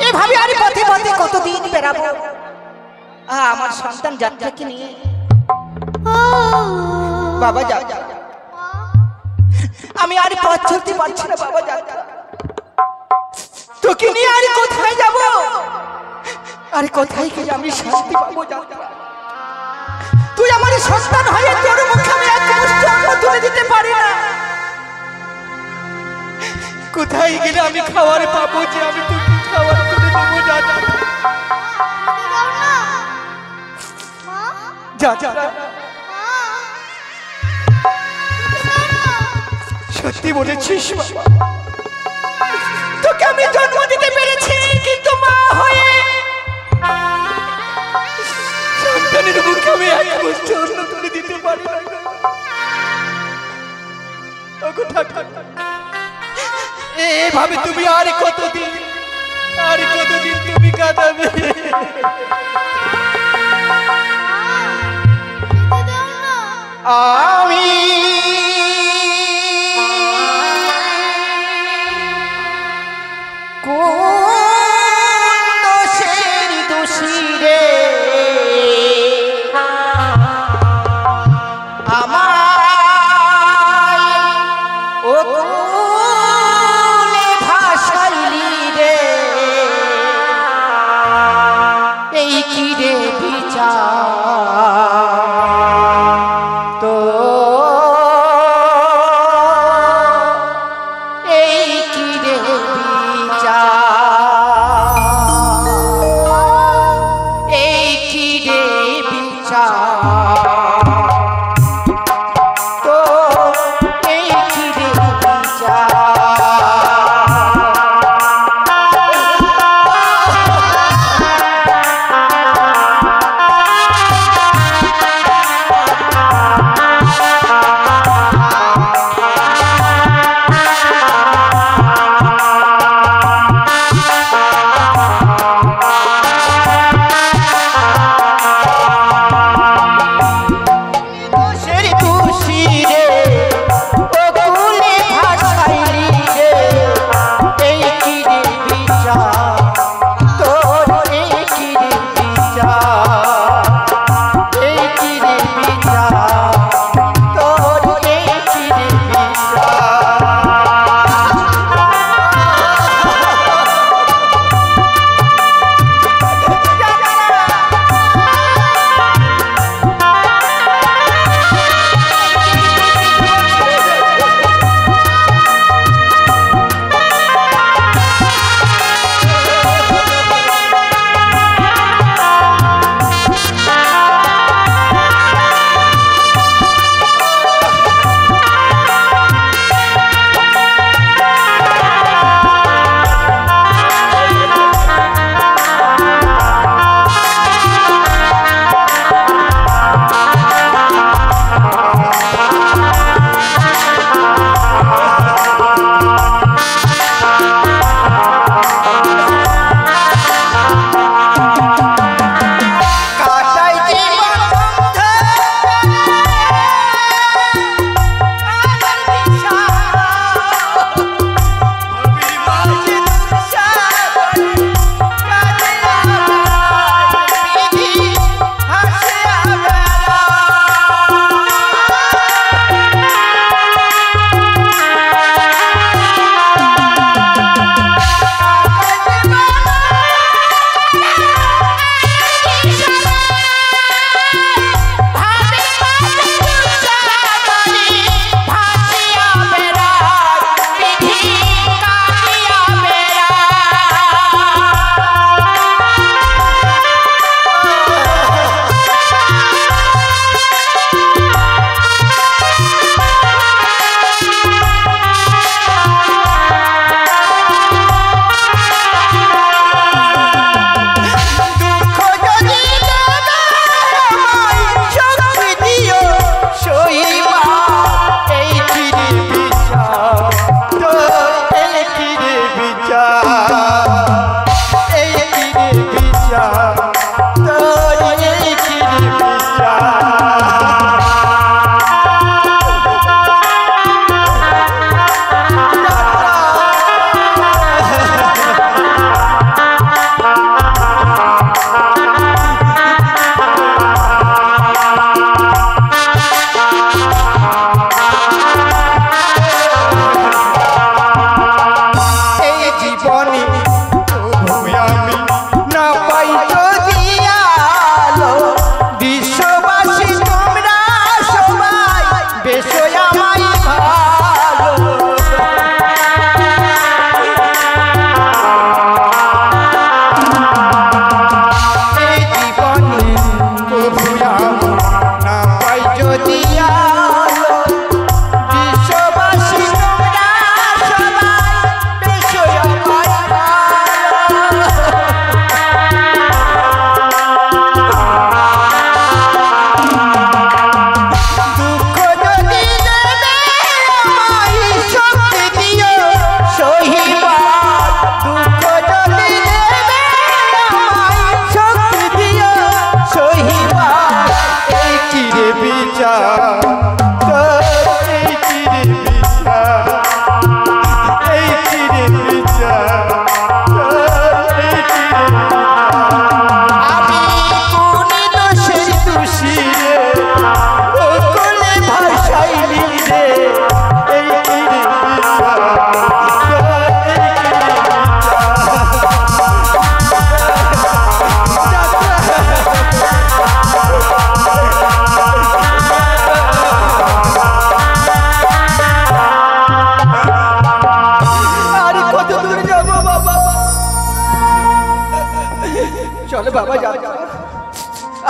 এভাবে আর পথে পথে কতদিন বেড়াবো আমার সন্তান যাত্রাকে নিয়ে। বাবা যাত্রা, আমি আর পথ চলতে পারছি না বাবা যাত্রা। তোকে নিয়ে আর কোথায় যাব, আর কোথায় গিয়ে আমি শান্তি পাবো যাত্রা? তুই আমার সন্তান হয়ে তোর মুখে আমি এক মুষ্টি অন্ন তুলে দিতে পারি না। কোথায় গেলে আমি খাবার পাবো যে আমি তোকে খাবার তুলে দেবো যাত্রা? যাত্রা, সত্যি বলেছিস বাবা, তোকে আমি জন্ম দিতে পেরেছি, কিন্তু মা হয়ে সন্তানের মুখে আমি এক মুষ্টি অন্ন তুলে দিতে পারি না। এভাবে তুমি আর কতদিন তুমি কাঁদাবে? আমি তো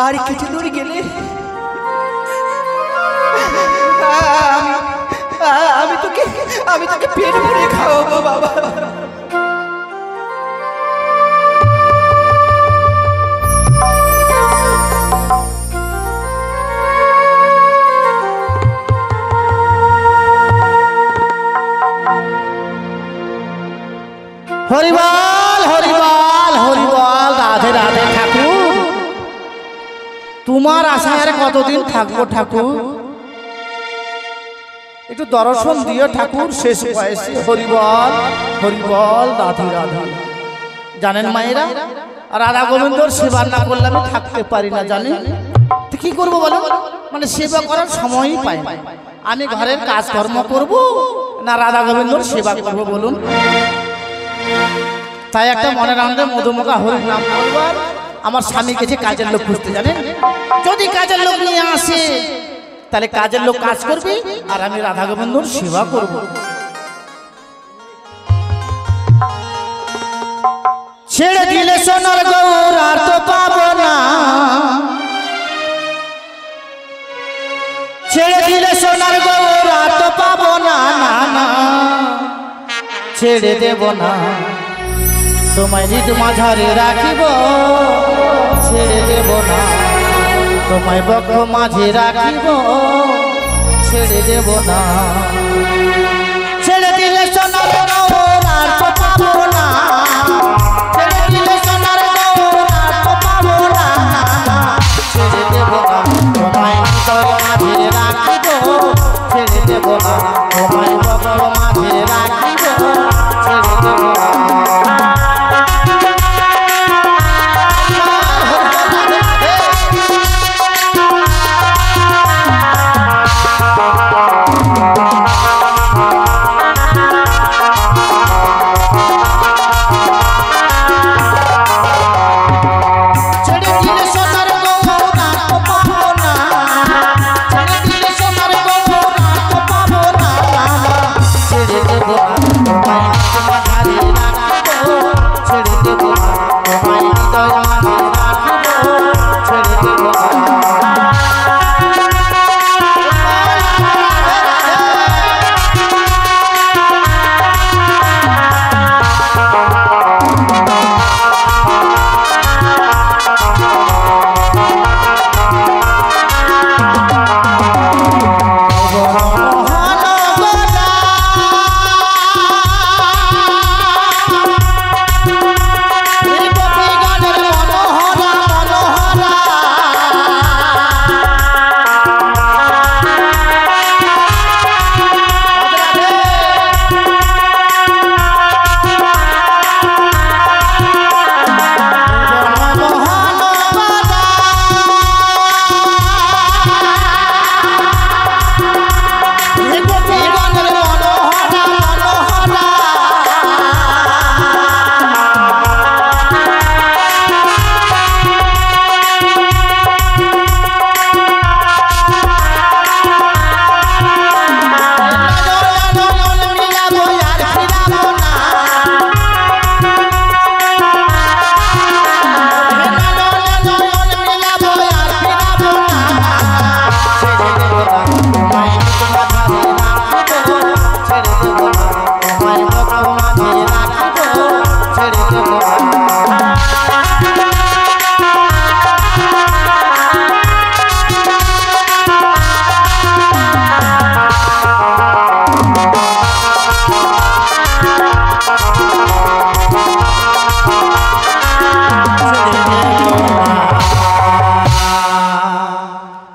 আর কিছু দূর গেলে আমি তোকে পেট ভরে খাওয়াবো বাবা। হরিবল হরিবল হরিবল, রাধে রাধে ঠাকুর। তোমার আশায় আর কতদিন থাকবো ঠাকুর, একটু দর্শন দিও ঠাকুর শেষ বয়সে। হরিবল হরিবল, রাধে রাধে। জানেন মায়েরা, রাধা গোবিন্দর সেবা না করলে আমি থাকতে পারি না, জানেন তো কি করবো বলো, মানে সেবা করার সময়ই পাই না। আমি ঘরের কাজকর্ম করব না রাধা গোবিন্দর সেবা করবো বলুন? তাই একটা মনের আনন্দে মধুমুখা হরির নাম বলবার আমার স্বামী গেছে কাজের লোক খুঁজতে। জানেন, যদি কাজের লোক নিয়ে আসে তাহলে কাজের লোক কাজ করবে আর আমি রাধা গোবিন্দর সেবা করব। ছেড়ে দিলে সোনার গৌর আর তো পাবো না, ছেড়ে দিলে সোনার গৌর আর তো পাবো না, না না ছেড়ে দেব না, তোমায় হৃদ মাঝারে রাখিব, ছেড়ে দেব না, তোমায় বক্ষ মাঝে রাখিব, ছেড়ে দেব না। ছেড়ে দিলে সোনার গৌর আর তো পাবো না, ছেড়ে দিলে সোনার গৌর আর তো পাবো না, ছেড়ে দেব না, তোমায় হৃদয় মাঝে রাখিব, ছেড়ে দেব না, তোমায় বক্ষ মাঝে রাখিব, ছেড়ে দেব না।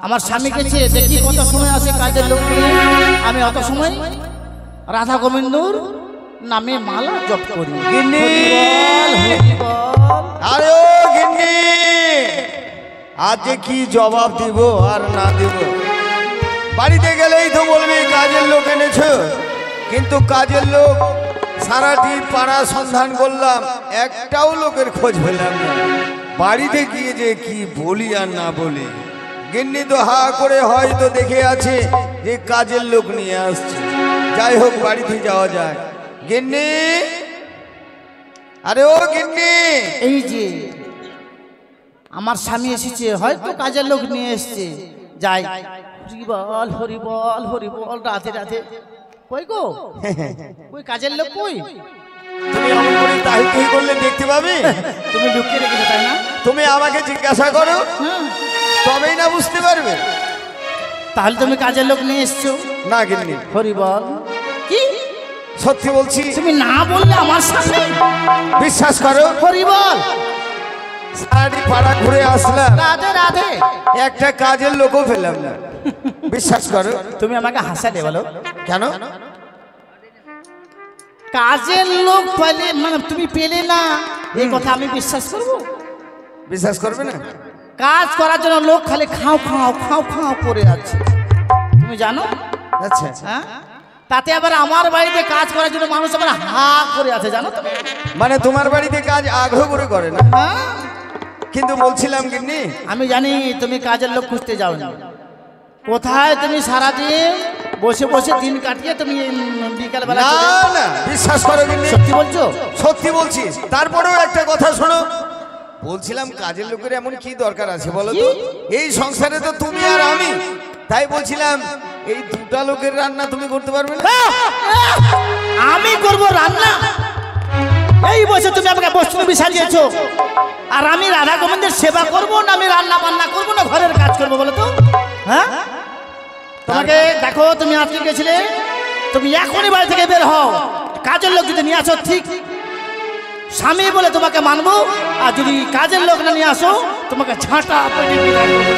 আমার স্বামী গেছে দেখি কত সময় আসে কাজের লোক নিয়ে, আমি অত সময় রাধা গোবিন্দর নামে মালা জপ করি। আরে ও গিন্নি, আজ কি জবাব দিব আর না দিব? বাড়িতে গেলেই তো বলবি কাজের লোক এনেছ, কিন্তু কাজের লোক সারাটি পাড়া সন্ধান করলাম, একটাও লোকের খোঁজ পেলাম না। বাড়িতে গিয়ে যে কি বলি আর না বলি, গিন্নি তো হা করে হয়তো দেখে আছে যে কাজের লোক নিয়ে আসছে। যাই হোক, বাড়িতে যাওয়া যায়। গিন্নি, আরে ও গিন্নি, এই যে আমার স্বামী এসেছে, হয়তো কাজের লোক নিয়ে এসছে। যাই, হরিবল হরিবল হরিবল, রাধে রাধে। কই গো, কই কাজের লোক কই? তুমি এমন করে তাই তুই করলে দেখতে পাবে? তুমি লুকিয়ে রেখেছো তাই না? তুমি আমাকে জিজ্ঞাসা করো, তবেই না বুঝতে পারবে। তাহলে তুমি কাজের লোক নিয়ে এসছো? না গিন্নি, হরিবল। কি সত্যি বলছি। তুমি না বললে আমার সামনে? বিশ্বাস করো, হরিবল। সারাটি পাড়া ঘুরে আসলাম, রাধে রাধে, একটা কাজের লোকও পেলাম না। বিশ্বাস করো। তুমি আমাকে হাসালে বলো কেন? কাজের লোক পেলে মানে তুমি পেলে না, এই কথা আমি বিশ্বাস করব? বিশ্বাস করবে না? কাজ করার জন্য লোক খালি খাও খাও খাও খাও করে আছে, তুমি জানো? আচ্ছা, হ্যাঁ, তাতে আবার আমার বাড়িতে কাজ করার জন্য মানুষ আবার হা করে আছে, জানো তো? মানে তোমার বাড়িতে কাজ আগ্রহ করে করে না? হ্যাঁ, কিন্তু বলছিলাম গিন্নি, আমি জানি তুমি কাজের লোক খুঁজতে যাও না। কোথায় তুমি সারাদিন বসে বসে দিন কাটিয়ে তুমি বিকাল বেলা? না না, বিশ্বাস করো গিন্নি, সত্যি বলছো? সত্যি বলছি। তারপরেও একটা কথা শোনো, বলছিলাম কাজের লোকের এমন কি দরকার আছে বলো তো? এই সংসারে তো তুমি আর আমি, তাই বলছিলাম এই দুটা লোকের রান্না তুমি করতে পারবে না? আমি করব রান্না? এই বছর তুমি আমাকে বৈষ্ণবী সাজিয়েছো, আর আমি রাধা গোবিন্দের সেবা করব না আমি রান্না বান্না করব না ঘরের কাজ করব বলো তো? হ্যাঁ, তোমাকে দেখো, তুমি আজকে গেছিলে, তুমি এখনই বাড়ি থেকে বের হও। কাজের লোক যদি নিয়ে আসো ঠিক, স্বামী বলে তোমাকে মানবো, আর যদি কাজের লোক না নিয়ে আসো তোমাকে ঝাঁটা পেটে বিদায় করবো।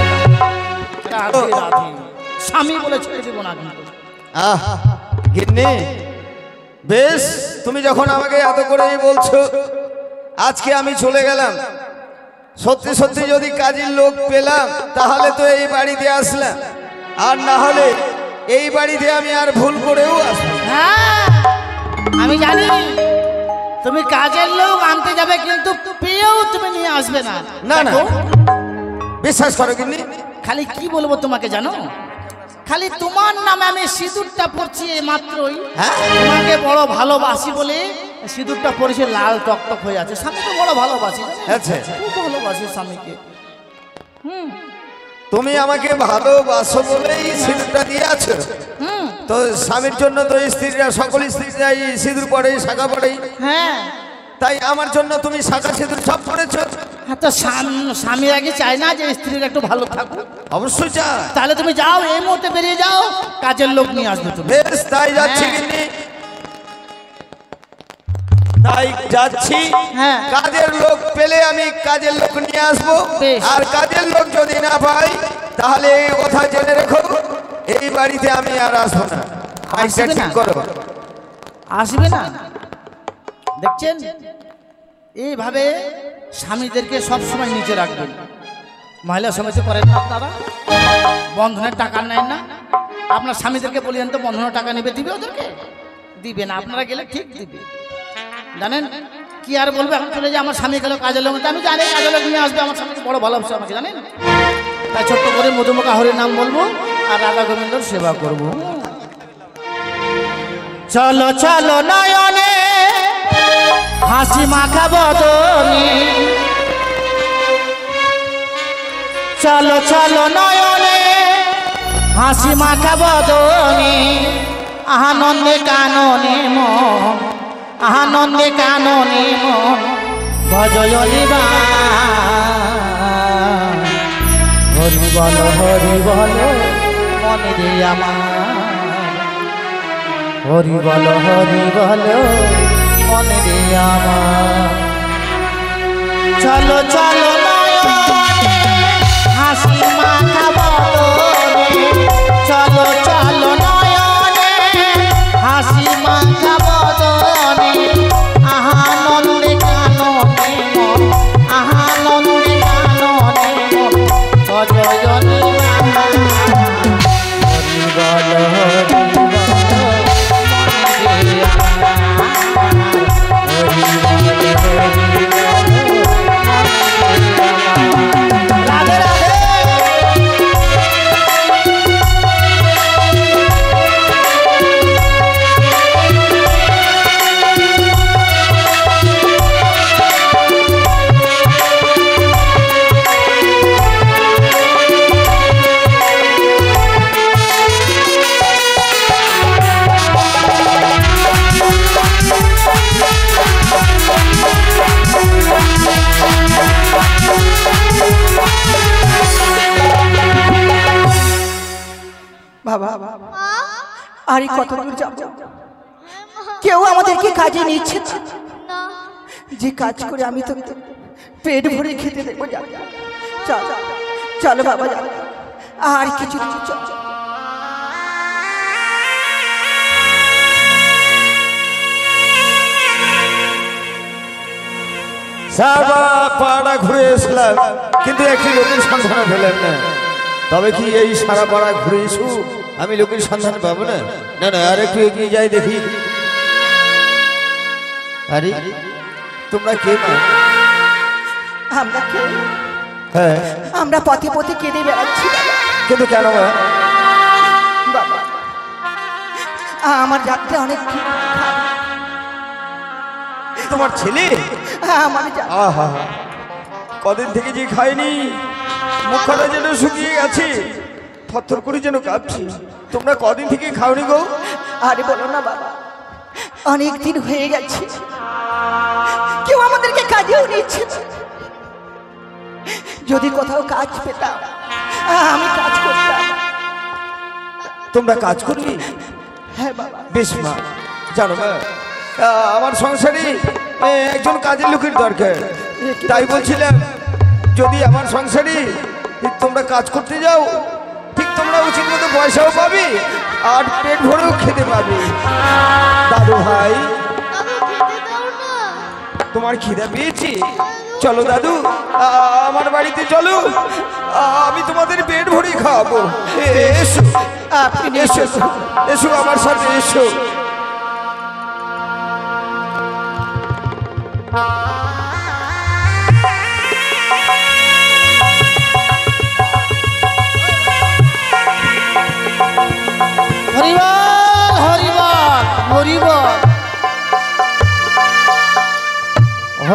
রাধে রাধে, স্বামী বলে ছেড়ে দেবো না কিন্তু। গিন্নি বেশ, তুমি যখন আমাকে এত করেই বলছো, আজকে আমি চলে গেলাম। সত্যি সত্যি যদি কাজের লোক পেলাম তাহলে তো এই বাড়িতে আসলাম, আর না হলে এই বাড়িতে আমি আর ভুল করেও আসবো। হ্যাঁ, আমি জানি তুমি কাজের লোক আনতে যাবে, কিন্তু পেয়েও তুমি নিয়ে আসবে না। না না, দেখো, বিশ্বাস করো গিন্নি, খালি কি বলবো তোমাকে জানো? খালি তোমার নামে আমি সিঁদুরটা পরছি এই মাত্রই। হ্যাঁ? তোমাকে বড় ভালোবাসি বলে সিঁদুরটা পরেছে, লাল টকটক হয়ে আছে। স্বামীকে বড় ভালোবাসি, আচ্ছা। খুব ভালোবাসি স্বামীকে। তুমি আমাকে ভালোবাসো বলেই সিঁদুরটা দিয়ে আছো। তো স্বামীর জন্য তো স্ত্রীরা, সকল স্ত্রীরা এই সিঁদুর পরে, শাখা পরে। হ্যাঁ, তাই আমার জন্য তুমি শাখা সিঁদুর সব পরেছো। হ্যাঁ, তো স্বামীর আগে চায় না যে স্ত্রীর একটু ভালো থাকুক? অবশ্যই চা। তাহলে তুমি যাও, এই মুহূর্তে বেরিয়ে যাও, কাজের লোক নিয়ে আসবে তুমি। বেশ, তাই যাচ্ছি গিন্নি, তাই যাচ্ছি। হ্যাঁ। কাজের লোক পেলে আমি কাজের লোক নিয়ে আসবো, বেশ। আর কাজের লোক যদি না পাই তাহলে এই কথা জেনে রেখো, এই বাড়িতে আমি আর আসবো না। আইসা আসবে না? ঠিক করো। আসবে না? দেখছেন, এইভাবে স্বামীদেরকে সবসময় নিচে রাখবেন। মহিলা সমিতি করেন না আপনারা? বন্ধনের টাকা নেন না? আপনার স্বামীদেরকে বলিয়েন তো বন্ধনের টাকা নেবে, দিবে ওদেরকে? দিবে না, আপনারা গেলে ঠিক দিবে। জানেন কি আর বলবে, এখন চলে যে আমার স্বামী গেল কাজের লোক, আমি জানি কাজের লোক নিয়ে আসবে, আমার স্বামীকে বড় ভালোবাসে আমাকে, জানেন? তাই ছোট্ট করে মধুমুখা হরির নাম বলবো আর রাধা গোবিন্দর সেবা করবো। চলো চলো নয়নে হাসি মাখা বদনে, চলো চলো নয়নে হাসি মাখা বদনে, আনন্দে কাননে মন, আনন্দে কাননে মন ভজয় নিবা। হরি বল মনে রে আমার, হরি বল মনে রে আমার। চলো চলো নয়নে হাসি মাখা বদনে, চলো চলো নয়নে হাসি মাখা বদনে, আনন্দে কাননে মন, আনন্দে কাননে মন ভজয় নিবা। হরি বল হরি বল বাবা আরে কত দূর যাব, কেউ আমাদেরকে কাজে নিচ্ছে না। যে কাজ করে আমি তো পেট ভরে খেতে দেবো। চলো চলো বাবা, আর কিছু চল। সারা পাড়া ঘুরে এসলাম, কিন্তু একটি লোকের সন্ধান পেলাম না। তবে কি এই সারা পাড়া ঘুরে এসু আমি লোকের সন্ধান পাবো না? না না, আর একটু এগিয়ে যাই দেখি। আরে তোমরা কে মা? আমরা কে? হ্যাঁ, আমরা পথে পথে কেঁদে বেড়াচ্ছি। কিন্তু কেন মা? বাবা আমার যাত্রা অনেক তোমার ছেলে? আমার আহা, কদিন থেকে যে খাইনি, মুখটা যেন শুকিয়ে গেছে, থরথর করে যেন কাঁপছি। তোমরা কদিন থেকে খাওনি গো? আরে বলো না বাবা, অনেক দিন হয়ে গেছে, কেউ আমাদেরকে কাজেও নিচ্ছে না। যদি কোথাও কাজ পেতাম আমি কাজ করতাম। তোমরা কাজ করবি? হ্যাঁ বাবা। বেশ মা, জানো মা, আমার সংসারে একজন কাজের লোকের দরকার। তাই বলছিলাম, যদি আমার সংসারে তোমরা কাজ করতে যাও, ঠিক তোমরা উচিত মতো পয়সাও পাবে আর পেট ভরেও খেতে পাবে। দাদু ভাই, তোমার খিদা পেয়েছি? চলো দাদু, আমার বাড়িতে চলো, আমি তোমাদের পেট ভরে খাওয়াবো। এসো, আপনি এসো, এসো আমার সাথে এসো। হরিবল হরিবল হরিবল।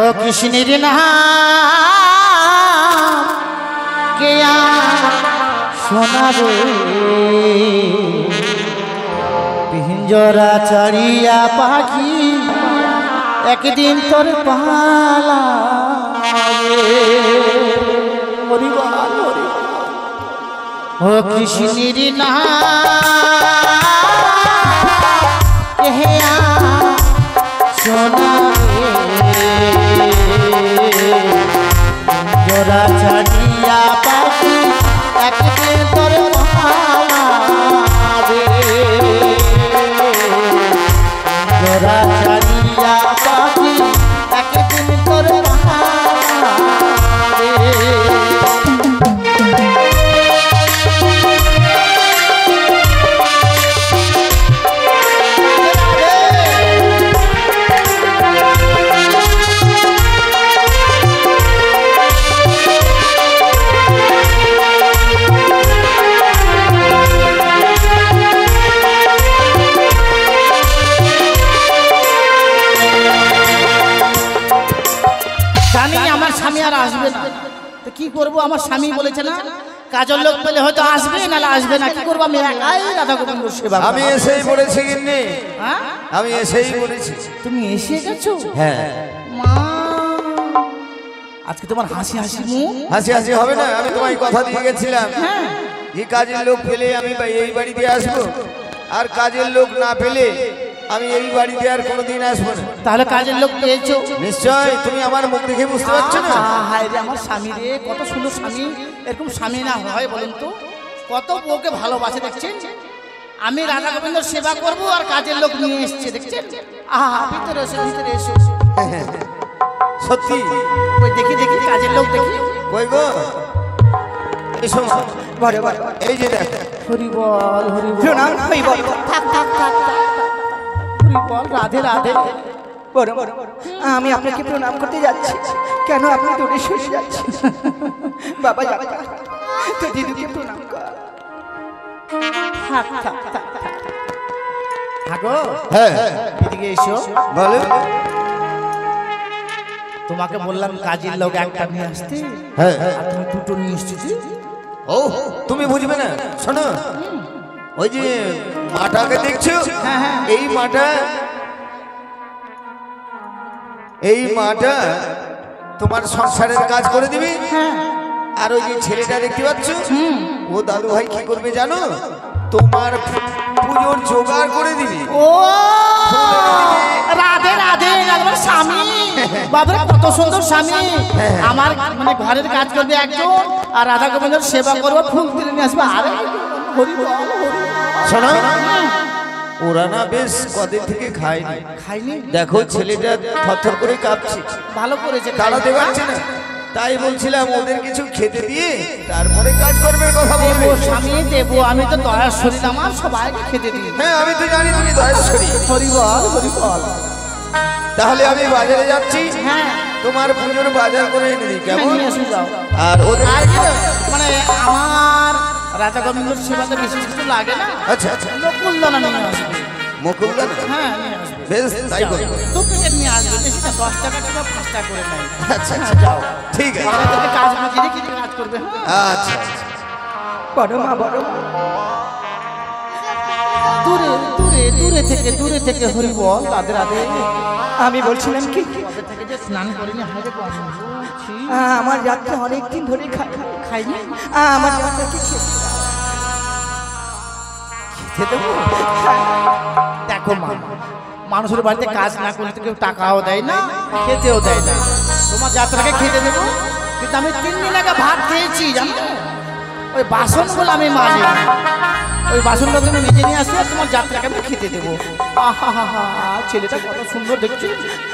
ও কৃষ্ণের নাম কেয়া শোনাবে, পিঞ্জরা চড়িয়া পাখি একদিন তোর পালা। হরিবল হরিবল। ও কৃষ্ণের নাম কেয়া শোনাবে, জোড়া ছাড়িয়া পাখি একদিন তোর পালাবে। জোড়া ছাড়িয়া পাখি একদিন তোর পালাবে। স্বামী আর আসবে না, তো কি করবো? আমার স্বামী বলেছে না, কাজের লোক পেলে হয়তো আসবে, নাহলে আসবে না। কি করবো? আমি একাই রাধা গোবিন্দ সেবা। আমি এসেই পড়েছি গিন্নি, হ্যাঁ আমি এসেই পড়েছি। তুমি এসে গেছো? হ্যাঁ মা, আজকে তোমার হাসি হাসি মুখ। হাসি হাসি হবে না? আমি তোমায় কথা দিয়ে গেছিলাম, হ্যাঁ, এই কাজের লোক পেলে আমি এই বাড়িতে আসবো, আর কাজের লোক না পেলে আমি এই বাড়িতে আর কোনোদিন আসবো না। তাহলে কাজের লোক পেয়েছো? নিশ্চয়, তুমি আমার মুখ দেখে বুঝতে পারছো না? হায় রে আমার স্বামী রে, কত সুন্দর স্বামী। এরকম স্বামী না হয় বলুন তো, কত বউকে ভালোবাসে দেখছেন। আমি রাধা গোবিন্দ সেবা করব আর কাজের লোক নিয়ে এসছে দেখছেন। আহা, ভিতরে এসো, ভিতরে এসো। সত্যি? ওই দেখি দেখি কাজের লোক দেখি। কই গো? এসো মা। বড় বড় এই যে দেখ। হরি বল হরি বল। প্রণাম হইব। থাক থাক থাক থাক। হরি বল, রাধে রাধে। বড় বড় আমি আপনাকে প্রণাম করতে যাচ্ছি, কেন আপনি দূরে সরে যাচ্ছেন? বাবা যাবা, তো দিদিকে প্রণাম কর। থাক থাক থাক থাক। থাকো। হ্যাঁ এদিকে এসো। বলো। তোমাকে বললাম কাজের লোক একটা নিয়ে আসতে, হ্যাঁ আর তুমি দুটো নিয়ে এসেছো। ও তুমি বুঝবে না, শোনো, ওই যে মাটাকে দেখছো, এই মাটা তোমার সংসারের কাজ করে দিবি। আর ওই যে ছেলেটা দেখতে পাচ্ছ, ও দাদু ভাই কি করবে জানো? তোমার পুজোর জোগাড় করে দিবি। ও রাধে রাধে একবার স্বামী বাবার কত সুন্দর স্বামী আমার মানে ঘরের কাজ করবে একজন আর রাধা গোবিন্দর সেবা করবো ফুল তুলে নিয়ে আসবে আরে হরি বল হরি বল। শোনো ওরা না বেশ কদিন থেকে খায়নি খাইনি দেখো ছেলেটা থরথর করে কাঁপছে ভালো করেছে দাঁড়াতে পারছে না তাই বলছিলাম ওদের কিছু খেতে দিয়ে তারপরে কাজ করবে কথা বলবো। স্বামী দেবো আমি তো দয়ার শরীর আমার সবাইকে খেতে দিই হ্যাঁ আমি তো জানি তুমি দয়াশ্বরী। হরি বল হরি বল। তাহলে আমি বাজারে যাচ্ছি হ্যাঁ তোমার পুজোর বাজার করে এনে দিই কেমন? নিয়ে এসে যাও আর ওদের আর কি মানে আমার রাধা গোবিন্দর সেবাতে বেশি কিছু লাগে না আচ্ছা আচ্ছা মুকুলদানা নিয়ে আসবে মুকুলদানা হ্যাঁ নিয়ে আসবে বেশ তাই করো। দু প্যাকেট নিয়ে আসবে বেশি না 10 টাকা কিংবা 5 টাকা করে নেয় আচ্ছা হ্যাঁ, আচ্ছা যাও ঠিক আছে আমাদেরকে কাজ বুঝিয়ে কি কাজ করবে আচ্ছা আচ্ছা। বড় মা বড় মা। দূরে দূরে থেকে হরি বল রাধে রাধে আমি বলছিলাম কি কবে থেকে যে স্নান করিনি হাতে কম আমার যাত্রা অনেকদিন ধরে খাইনি আমার যাত্রা কি খেতে দেবো দেখো মা মানুষের বাড়িতে কাজ না করলে তো কেউ টাকাও দেয় না খেতেও দেয় না তোমার যাত্রাকে খেতে দেবো কিন্তু আমি 3 দিন আগে ভাত খেয়েছি জানো ওই বাসনগুলো আমি মাজি ওই বাসনগুলো তুমি নিজে নিয়ে আসো আর তোমার যাত্রাকে আমি খেতে দেবো আহা হা হা ছেলেটা কত সুন্দর দেখছি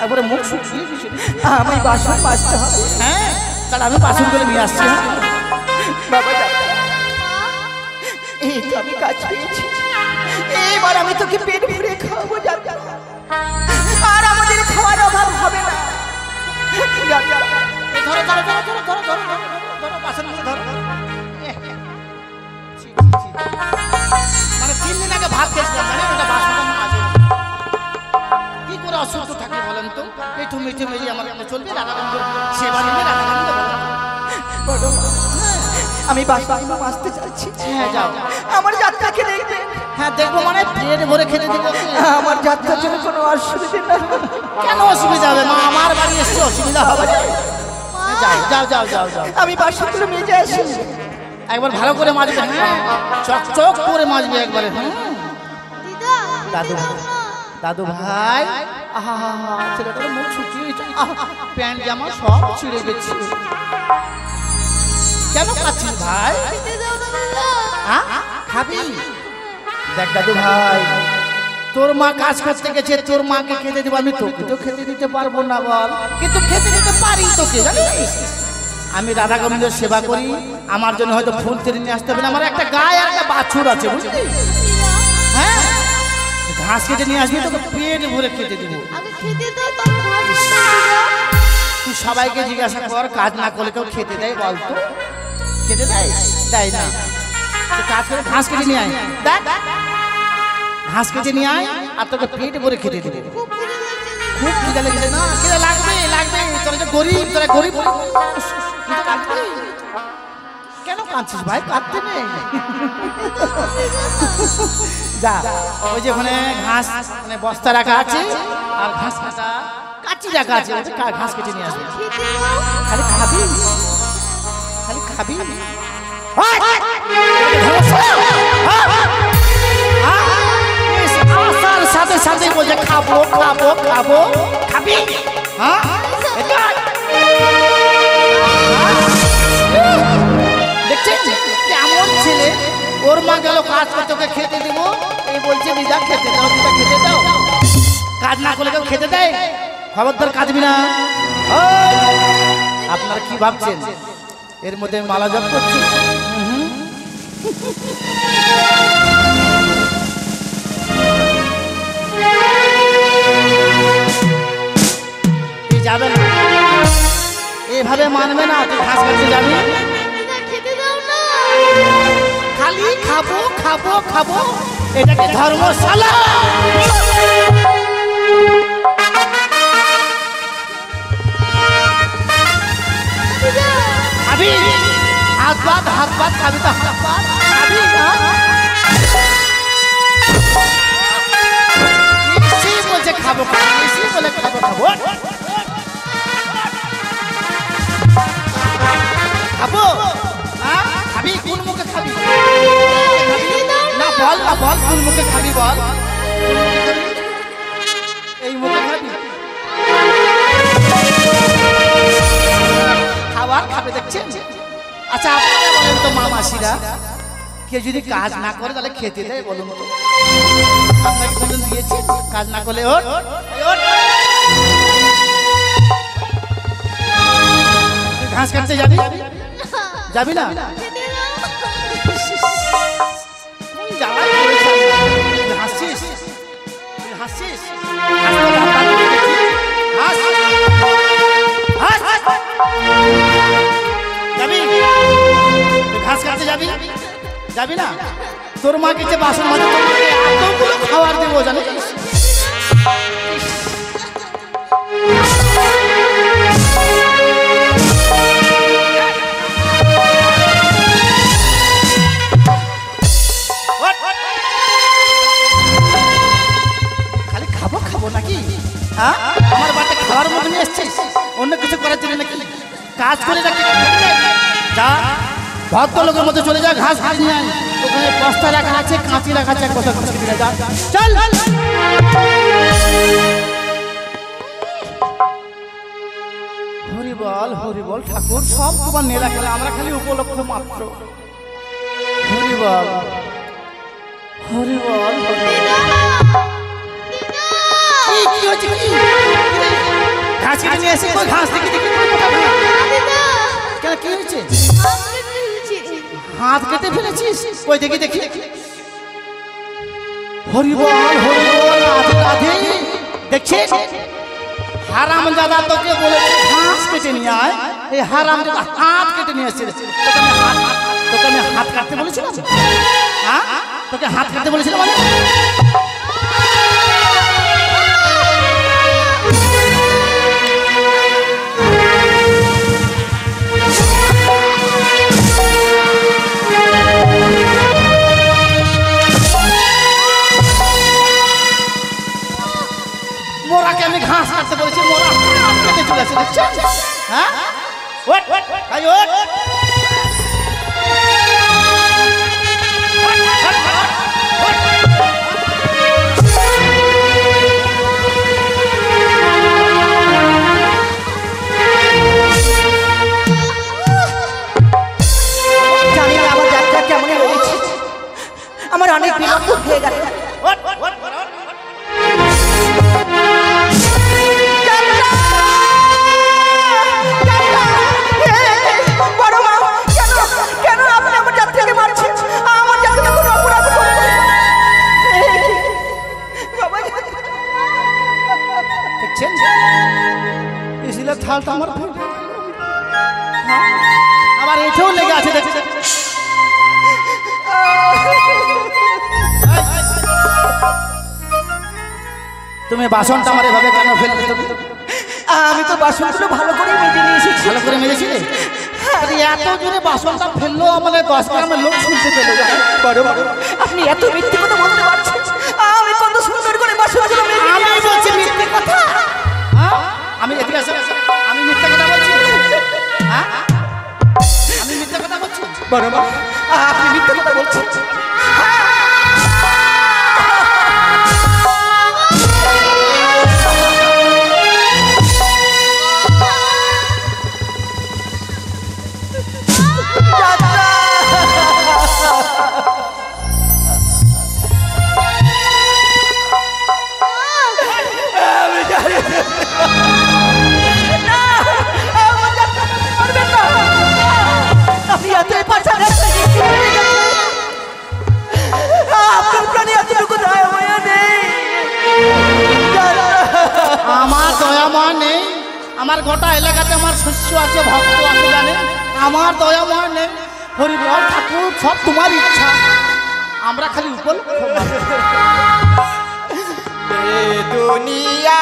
একবারে মুখ শুকিয়ে দিয়েছে আমি বাসন মাজতে হবে। হ্যাঁ তাহলে আমি বাসনগুলো নিয়ে আসছি হ্যাঁ বাবা যাত্রা এই তো আমি কাজ পেয়েছি এবার আমি তোকে পেট ভরে খাওয়াবো যাত্রা আর আমাদের খাওয়ার অভাব হবে না যাত্রা। ধরো ধরো ধরো ধরো ধরো ধরো ধরো বাসনগুলো ধরো মানে 3 দিন আগে ভাত খেয়েছিলাম মানে ওটা বাসনটা মাঝে কি করে অসুস্থ থাকে বলেন তো একটু মিঠে মেরি আমার কাছে চলবে রাধা গোবিন্দ সেবা নিবে রাধা গোবিন্দ বড় মা, আমি বাসন মাজতে যাচ্ছি হ্যাঁ যাও আমার যাত্রাকে দেখবে হ্যাঁ দেখবো মানে পেট ভরে খেতে দেবো আমার যাত্রার জন্য কোনো অসুবিধা না কেন অসুবিধা হবে মা আমার বাড়ি এসছে অসুবিধা হবে না যাও যাও যাও যাও যাও আমি বাসনগুলো মেজে আসি একবার ভালো করে মাজবে হ্যাঁ চকচক করে মাজবে একবারে হ্যাঁ দিদা দাদু দাদু ভাই আহা হা হা ছেলেটার মুখ শুকিয়ে গেছে প্যান্ট জামা সব ছিঁড়ে গেছে কেন খাচ্ছিস ভাই খেতে দাও না দিদা হ্যাঁ খাবি দেখ দাদু ভাই তোর মা কাজ করতে গেছে তোর মাকে খেতে দেবো আমি তোকে তো খেতে দিতে পারবো না বল কিন্তু খেতে দিতে পারি তোকে জানিস আমি রাধা গোবিন্দের সেবা করি আমার জন্য হয়তো ফুল তেড়ে নিয়ে আসতে হবে না আমার একটা গায়ে আর একটা বাছুর আছে বুঝলি হ্যাঁ ঘাস কেটে নিয়ে আসবি তোকে পেট ভরে খেতে দেবো আগে খেতে দাও তবে ঘাস দিদা তুই সবাইকে জিজ্ঞাসা কর কাজ না করলে কেউ খেতে দেয় বলতো খেতে দেয় দেয় না তুই কাজ করে ঘাস কেটে নিয়ে আয় দেখ ঘাস কেটে নিয়ে আয় আর তোকে পেট ভরে খেতে দেবে খুব খিদে লাগছে দিদা। খুব খিদে লেগেছে না খিদে লাগবে লাগবে তোরা যে গরিব তোরা গরিব খিদে লাগবে কেন কাঁদছিস ভাই কাঁদতে নেই যা ওই যে ওখানে ঘাস মানে বস্তা রাখা আছে আর ঘাস কাটা কাচি রাখা আছে ঘাস কেটে নিয়ে আসবে খেতে দাও খালি খাবি খালি খাবি আসার সাথে সাথে বলছে খাবো খাবো খাবো খাবি হ্যাঁ দেখছেন কেমন ছেলে ওর মা গেল কাজ করতে ওকে খেতে দিব এই বলছে দিদা খেতে দাও দিদা খেতে দাও কাজ না করলে কেউ খেতে দেয় খবরদার কাঁদবি না আপনারা কি ভাবছেন এর মধ্যে মালা জপ করছি যাবে না এভাবে মানবে না তুই ঘাস কাটতে যাবি দিদা খেতে দাও না খালি খাবো খাবো খাবো এটাকে ধর্মশালা দিদা খাবি হাত বাদ খাবি তো হাত বাদ খাবি না এসে বলছে খাবো খাবো এসে বলে খাবো খাবো খাবো খাবি কোন মুখে খাবি না বল না বল, কোন মুখে খাবি বল? এই মুখে খাবি? খাবার খাবে দেখছেন? আচ্ছা আপনারা বলেন তো মা মাসিরা, কেউ যদি কাজ না করে তাহলে খেতে দেয় বলুন তো? আপনাকে কোনদিন দিয়েছে কাজ না করলে? ওঠ ওঠ, ঘাস কাটতে যাবি? যাবি না? জ্বালাই করেছে আমাকে। তুই হাসছিস? তুই হাসছিস? হাস, হাস, হাস। যাবি? তুই ঘাস কাটতে যাবি? যাবি না? তোর মা কিছু বাসন মাজে, এতগুলো খাবার দেবো জানিস? খালি খাবো খাবো নাকি? হ্যাঁ, আমার বাড়িতে খাবার মতো নিয়ে এসছিস অন্য কিছু করার জন্য নাকি? কাজ করে রাখি যা, ভদ্রলোকের মধ্যে চলে যা, ঘাস ঘাস নিয়ে আয়। ওখানে বস্তা রাখা আছে, কাঁচি রাখা আছে, এক বস্তা ঘাস কিনে যা। চল হরি বল ঠাকুর, সব তোমার নেলা খেলা, আমরা খালি উপলক্ষ মাত্র। হরি বল হরি বল। কি হচ্ছে? ঘাস কেটে নিয়ে এসে ঘাস দেখি দেখি কেন, কি হয়েছে? হাত কেটে ফেলেছিস? কই দেখি দেখি। হরি বল রাধে রাধে। দেখছিস হারামজাদা তোকে বলেছে ঘাস কেটে নিয়ে আয়, এই হারামজাদা হাত কেটে নিয়ে এসেছে। তোকে আমি হাত কাটতে বলেছিলাম? হ্যাঁ, তোকে হাত কাটতে বলেছিলাম মানে? মোরাকে আমি ঘাস কাটতে বলেছি, মোরা কেটে চলে আসে। দেখছেন? হ্যাঁ, ওঠ ওঠ আই ওঠ। জানি না আমার যাত্রা কেমন হয়েছে, আমার অনেক বিলম্ব হয়ে গেল। থালটা আমার আবার এটাও লেগে আছে। দেখছি তুমি বাসনটা আমার এভাবে কেন ফেললে? তুমি আমি তো বাসনগুলো ভালো করে মেজে নিয়ে এসেছি। ভালো করে মেরেছিলে? এত জোরে বাসনটা ফেললো, আমাদের 10 গ্রামের লোক শুনতে পেল। আপনি এত মিথ্যে কথা বলতে পারছেন? আমি কত সুন্দর করে বাসনগুলো মেজে আমি বলছি মিথ্যে কথা? আমি এদিকে আসে, আমি মিথ্যে কথা বলছি? হ্যাঁ, আমি মিথ্যে কথা বলছি? বড় মা, আপনি মিথ্যে কথা বলছেন। আমার দয়া মা নেই? আমার গোটা এলাকাতে আমার শস্য আছে, ভক্ত আছে, জানে? আমার দয়া মা নেই? হরি বল ঠাকুর, সব তোমার ইচ্ছা, আমরা খালি উপলক্ষ। দুনিয়া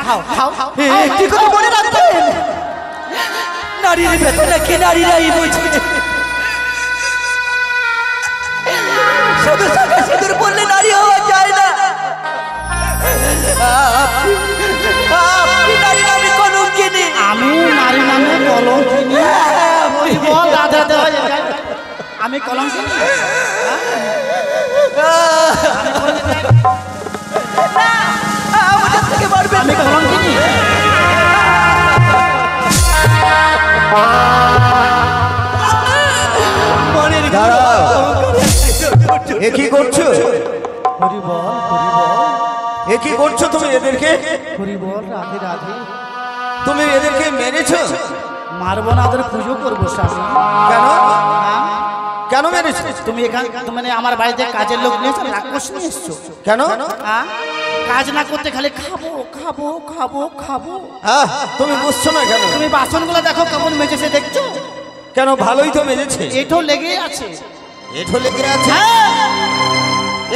হাও হাও একটি কথা মনে রাখবেন, নারীর বেতনা কে নারীরাই বোঝে। শুধু শাখা সিঁদুর পড়লে নারী হওয়া যায় না। আপনি নারী নামে কলঙ্কিনী। আমি নারী নামে কলঙ্কিনী? বল রাধা দেওয়া যায়, আমি কলঙ্কিনী? আমাদের থেকে মারবেন আমি কলঙ্কিনী? দাঁড়াও, এ কি করছো? হরি বল, হরি বল, এ কি করছো তুমি এদেরকে? হরি বল, রাধে রাধে। তুমি এদেরকে মেরেছো? মারবো না, ওদের পুজো করবো স্বামী। কেন? হ্যাঁ? কেন মেরেছো? তুমি এখানে মানে আমার বাড়িতে কাজের লোক নিয়েছো, রাক্ষস নিয়ে এসছো কেন? হ্যাঁ? কাজ না করতে খালি খাবো খাবো খাবো খাবো। তুমি বুঝছো না কেন? তুমি বাসনগুলো দেখো কেমন মেজেছে, দেখছো? কেন, ভালোই তো মেরেছে। এঠো লেগে আছে। এঠো লেগে আছে? হ্যাঁ,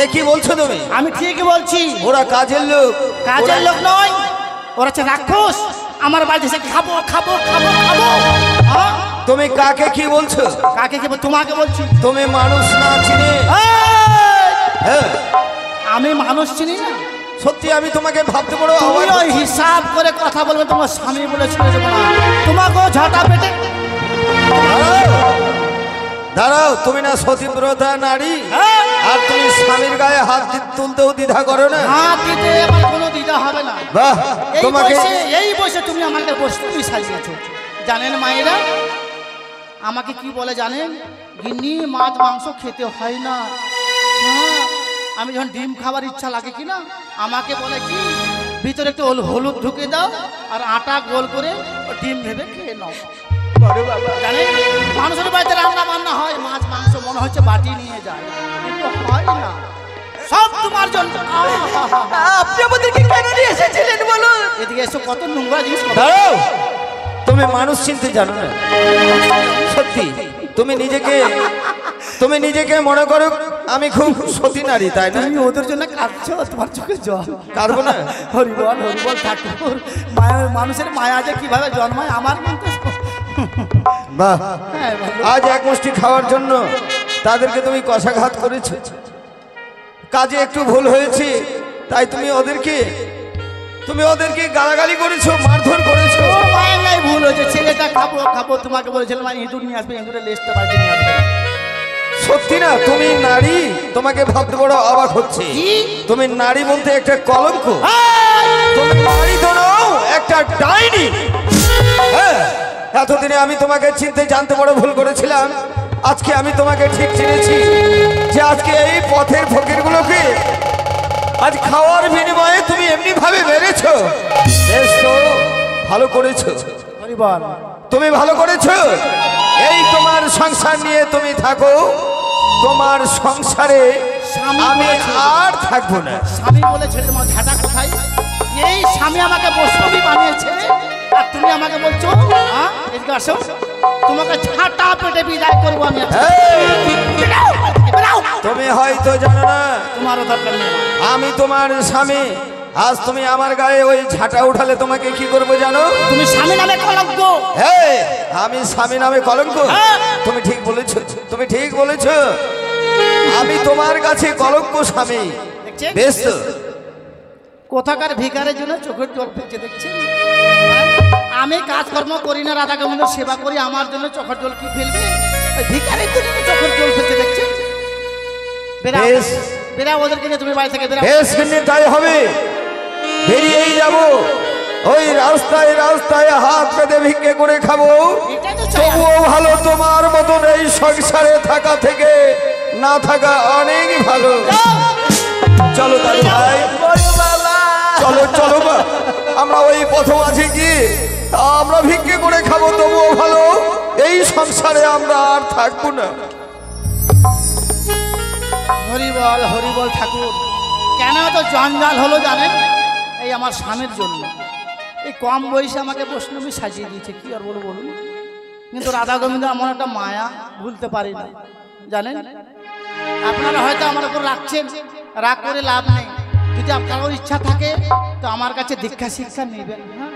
এ কি বলছো তুমি? আমি ঠিকই বলছি। ওরা কাজের লোক। কাজের লোক নয়, ওরা হচ্ছে রাক্ষস। আমার বাড়িতে এসে খাবো খাবো খাবো খাবো। হ্যাঁ? তুমি কাকে কি বলছো? কাকে কি তোমাকে বলছি? তুমি মানুষ না চিনে? এই! হ্যাঁ, আমি মানুষ চিনি না। সত্যি আমি তোমাকে ভাবতে পারো। তুমি ওই হিসাব করে কথা বলবে, তোমার স্বামী বলে ছেড়ে দেবো না। তোমাকেও ঝাঁটা পেটে। দাঁড়াও, তুমি না সতীব্রতা নারী, হ্যাঁ? আর তুমি স্বামীর গায়ে হাত তুলতেও দ্বিধা করো না? হাত দিতে আমার কোনো দ্বিধা হবে না। বাহ, এই তোমাকে বয়সে, এই বয়সে তুমি আমাকে বস্তুই সাজিয়েছো। জানেন মায়েরা আমাকে কি বলে জানেন? গিন্নি, মাছ মাংস খেতে হয় না। হ্যাঁ, আমি যখন ডিম খাবার ইচ্ছা লাগে কিনা, আমাকে বলে কি ভিতরে একটু হলুদ ঢুকে দাও আর আটা গোল করে ডিম ভেবে খেয়ে নাও। জানেন, মানুষের বাড়িতে রান্না বান্না হয়, মাছ মাংস মনে হচ্ছে বাটি নিয়ে যায়, কিন্তু হয় না। সব তোমার জন্য। আপনি আমাদেরকে কেন নিয়ে এসেছিলেন বলুন? এদিকে এসো, কত নোংরা জিনিস। দাঁড়াও, তুমি মানুষ চিনতে জানো না। সত্যি তুমি নিজেকে মনে করো আমি খুব সতী নারী, তাই না? তুমি ওদের জন্য কাঁদছো, তোমার চোখে জল। কাঁদবো না? হরিবল, হরিবল ঠাকুর। মানুষের মায়া যে কিভাবে জন্মায় আমার মনে। বাহ, আজ এক মুষ্টি খাওয়ার জন্য তাদেরকে তুমি কষাঘাত করেছো। কাজে একটু ভুল হয়েছে, তাই তুমি ওদেরকে গালাগালি করেছো, মারধর করেছো। মায়ের নাই ভুল হয়েছে, ছেলেটা খাবো খাবো তোমাকে বলেছিলাম ইঁদুর নিয়ে আসবে, ইঁদুরের লেজটা বাড়িতে নিয়ে আসবে। সত্যি না, তুমি নারী, তোমাকে ভাবতে বড় অবাক হচ্ছে। তুমি নারী বলতে একটা কলঙ্ক। তুমি নারী তো নও, একটা ডাইনি। হ্যাঁ, এতদিনে আমি তোমাকে চিনতে জানতে বড় ভুল করেছিলাম। আজকে আমি তোমাকে ঠিক চিনেছি যে আজকে এই পথের ফকিরগুলোকে আজ খাওয়ার বিনিময়ে তুমি এমনি ভাবে মেরেছো। বেশ তো, ভালো করেছো। হরিবল, তুমি ভালো করেছো। এই তোমার সংসার নিয়ে তুমি থাকো, তোমার সংসারে আমি আর থাকবো না। স্বামী বলেছে তোমার ঝাঁটা কোথায়? এই স্বামী আমাকে বৈষ্ণবী বানিয়েছে, আর তুমি আমাকে বলছো এদিকে আসো, তোমাকে ঝাঁটা পেটে বিদায় করবো আমি। তুমি হয়তো জানো না, তোমারও দরকার নেই। আমি তোমার স্বামী। আজ তুমি আমার গায়ে ওই ঝাঁটা উঠালে তোমাকে কি করবো জানো? তুমি স্বামী নামে কলঙ্ক। হ্যাঁ, আমি স্বামী নামে কলঙ্ক? তুমি ঠিক বলেছো, তুমি ঠিক বলেছো। আমি তোমার কাছে কলঙ্ক স্বামী। বেশ তো, কোথাকার ভিখারের জন্য চোখের জল ফেলছে দেখছেন? আমি কাজকর্ম করি না, রাধা গোবিন্দের সেবা করি, আমার জন্য চোখের জল কি ফেলবে? ওই ভিখারের জন্য চোখের জল ফেলছে দেখছেন? বেরাও, বেশ। বেরাও, ওদেরকে নিয়ে তুমি বাড়ি থেকে বেরাও। বেশ কিন্তু তাই হবে, বেরিয়েই যাব। ওই রাস্তায় রাস্তায় হাত পেতে ভিক্ষে করে খাবো, এটাই তো চাই। তবুও ভালো তোমার মতন এই সংসারে থাকা থেকে না থাকা অনেক ভালো। চলো দাদু ভাই, চলো চলো, আমরা ওই পথে আছি কি আমরা ভিক্ষে করে খাবো, তবুও ভালো এই সংসারে আমরা আর থাকবো না। হরিবল, হরিবল ঠাকুর। কেন এত জঞ্জাল হলো জানেন? এই আমার স্বামীর জন্য। এই কম বয়সে আমাকে বৈষ্ণবী সাজিয়ে দিয়েছে, কি আর বলবো বলুন। কিন্তু রাধা গোবিন্দ এমন একটা মায়া, ভুলতে পারি না। জানেন, আপনারা হয়তো আমার উপর রাখছেন, রাগ করে লাভ নেই। যদি আপনারও ইচ্ছা থাকে তো আমার কাছে দীক্ষা শিক্ষা নেবেন। হ্যাঁ,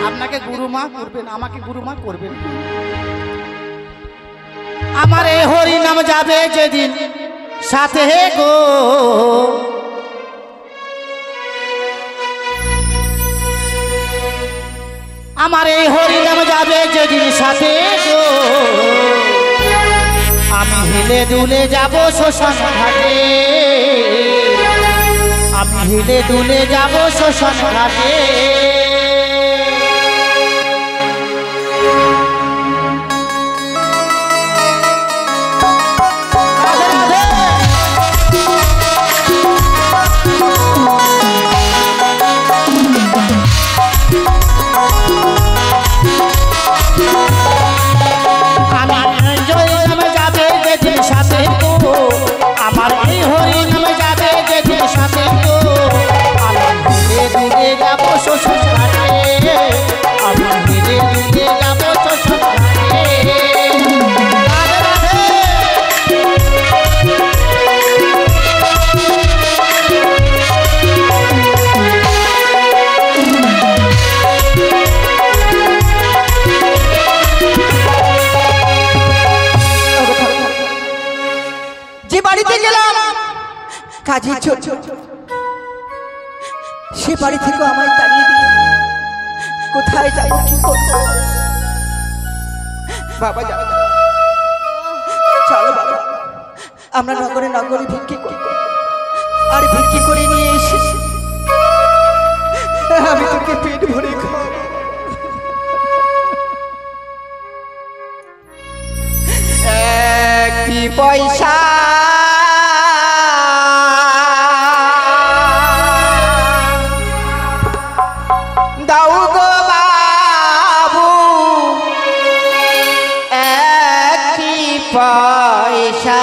আপনাকে গুরুমা করবেন, আমাকে গুরুমা করবেন। আমার এই হরি নাম যাবে যেদিন সাথে গো, আমার এই হরি নাম যাবে যেদিন সাথে গো, আমি হেলে দুলে যাব শ্মশান ঘাটে, আমি হেলে দুলে যাব শ্মশান ঘাটে। আমার এই হরি নামে যাবে যেদিন সাথে গো, আমি ধীরে ধীরে যাবো শ্বশুর ঘাটে, আমি ধীরে ধীরে যাবো শ্বশুর ঘাটে। বাড়িতে গেলাম কাজের জন্য, সে বাড়ি থেকে আমায় তাড়িয়ে দিয়ে কোথায় যাবো, কি করবো? বাবা যাবে, চলো বাবা আমরা নগরে নগরে ভিক্ষি করবো, আর ভিক্ষি করে নিয়ে এসে আমি তোকে পেট ভরে খাবো। একটি পয়সা দাও গো বাবু, একটি পয়সা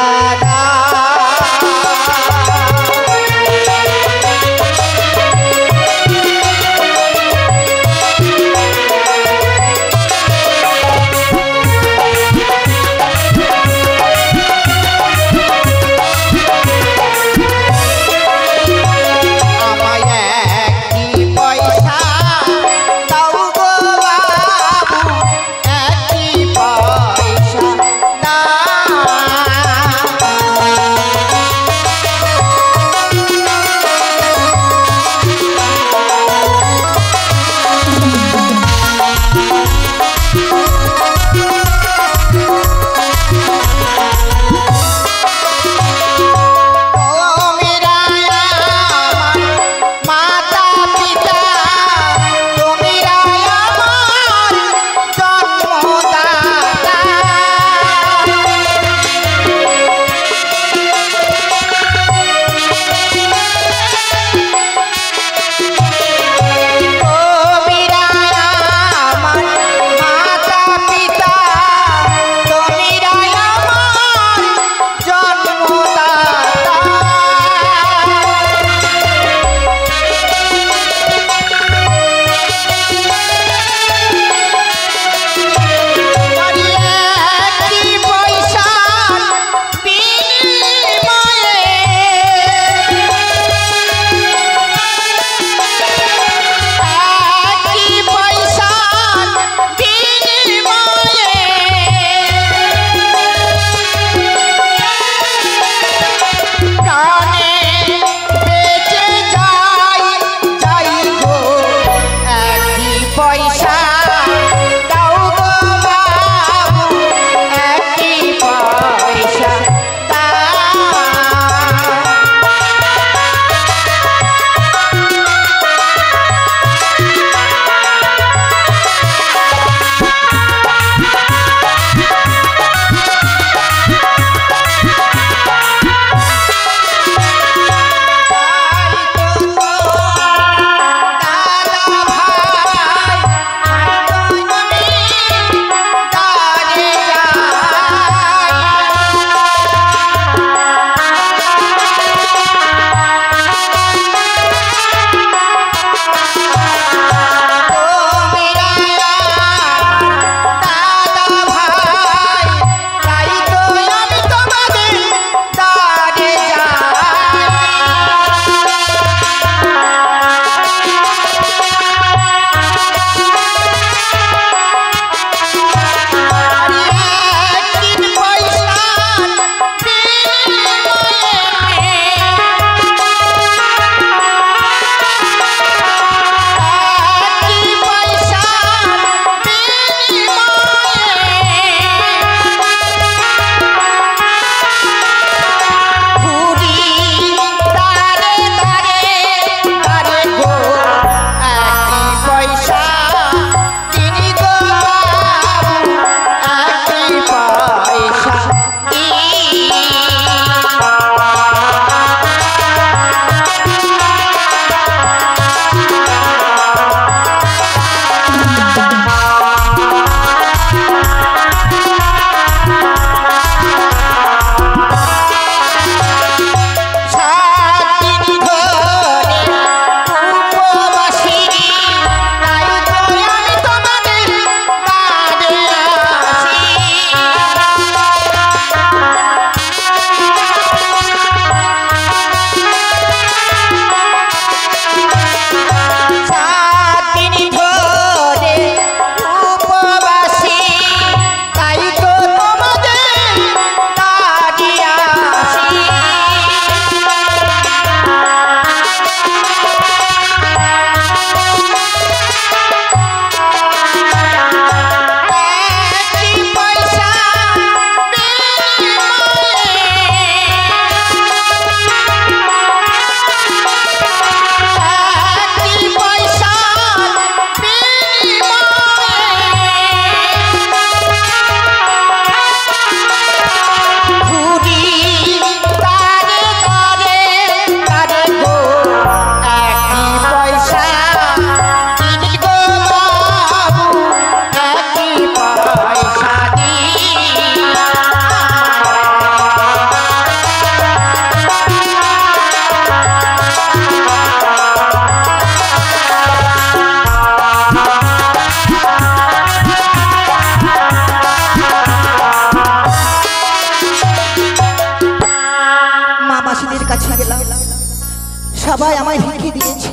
সবাই আমায় ভিক্ষে দিয়েছে।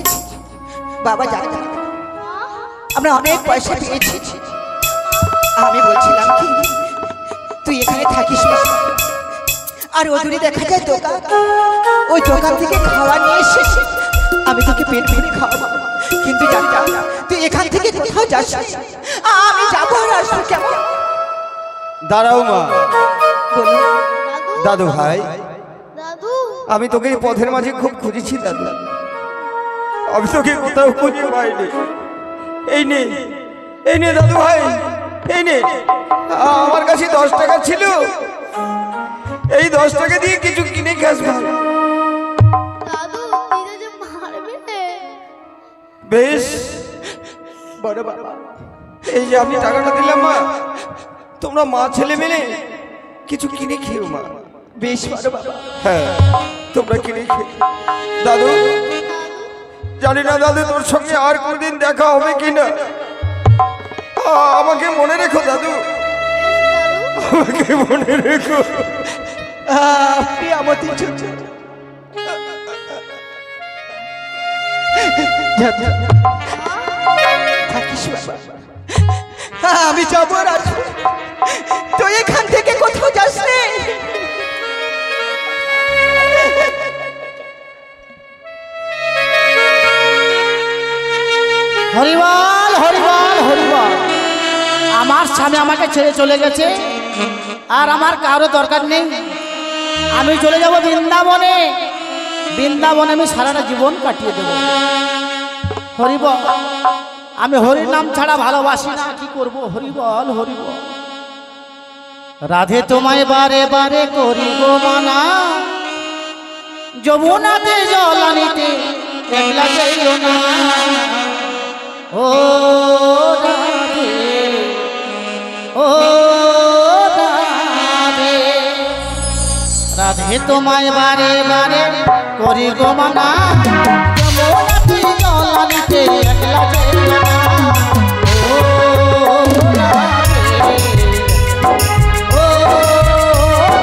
বাবা জানে না, আমরা অনেক পয়সা পেয়েছি। আমি বলছিলাম কি, তুই এখানে থাকিস না, আর ওদূরে দেখা যায় দোকান, ওই দোকান থেকে খাওয়া নিয়ে এসে আমি তোকে পেট ভরে খাওয়াবো। কিন্তু জানি না, তুই এখান থেকে কোথাও যাস না। আমি যাবো আর আসবো কেমন? দাঁড়াও মা। বলুন দাদু ভাই, দাদু আমি তোকে এই পথের মাঝে খুব খুঁজেছি দাদু, আমি তোকে কোথাও খুঁজে পাইনি। এই নে, এই নে দাদু ভাই, এই নে। আমার কাছে 10 টাকা ছিল, এই 10 টাকা দিয়ে কিছু কিনে খাস ভাই। দাদু দিদা যে মারবে। বেশ, বড় বাবা, এই যে আমি টাকাটা দিলাম মা, তোমরা মা ছেলে মিলে কিছু কিনে খেও মা। বেশ বড় বাবা। হ্যাঁ, তোমরা কিনে খেও। দাদু, জানি না দাদু তোর সঙ্গে আর কোনদিন দেখা হবে কিনা, আমাকে মনে রেখো দাদু, আমাকে মনে রেখো। প্রিয়ামতি ছোট থাকিস বাবা। আমি যাবো আর আসবো, তুই এখান থেকে কোথাও যাস রে। হরিবল হরিবল হরিবল। আমার স্বামী আমাকে ছেড়ে চলে গেছে, আর আমার কারো দরকার নেই। আমি চলে যাব বৃন্দাবনে, বৃন্দাবনে আমি সারাটা জীবন কাটিয়ে দেব। হরিবল, আমি হরির নাম ছাড়া ভালোবাসি না, কি করব? হরিবল হরিবল। রাধে তোমায় বারে বারে করি গো মানা, যমুনাতে জল আনিতে একলা যাইও না। ও রাধে, ও রাধে, রাধে তোমায় বারে বারে করি গো মানা, যমুনাতে জল আনিতে একলা যাইও না। ও রাধে, ও রাধে, ও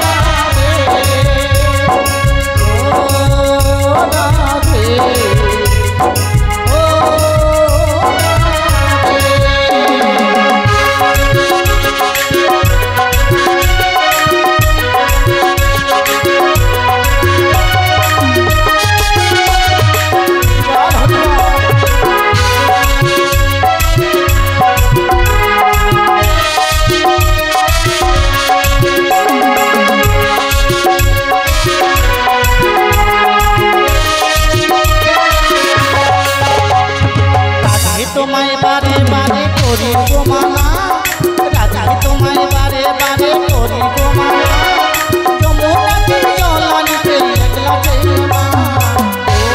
রাধে। তোমায় বারে বারে করি গো মানা, রাধে তোমায় বারে বারে করি গো মানা, যমুনাতে জল আনিতে একলা যাইও না।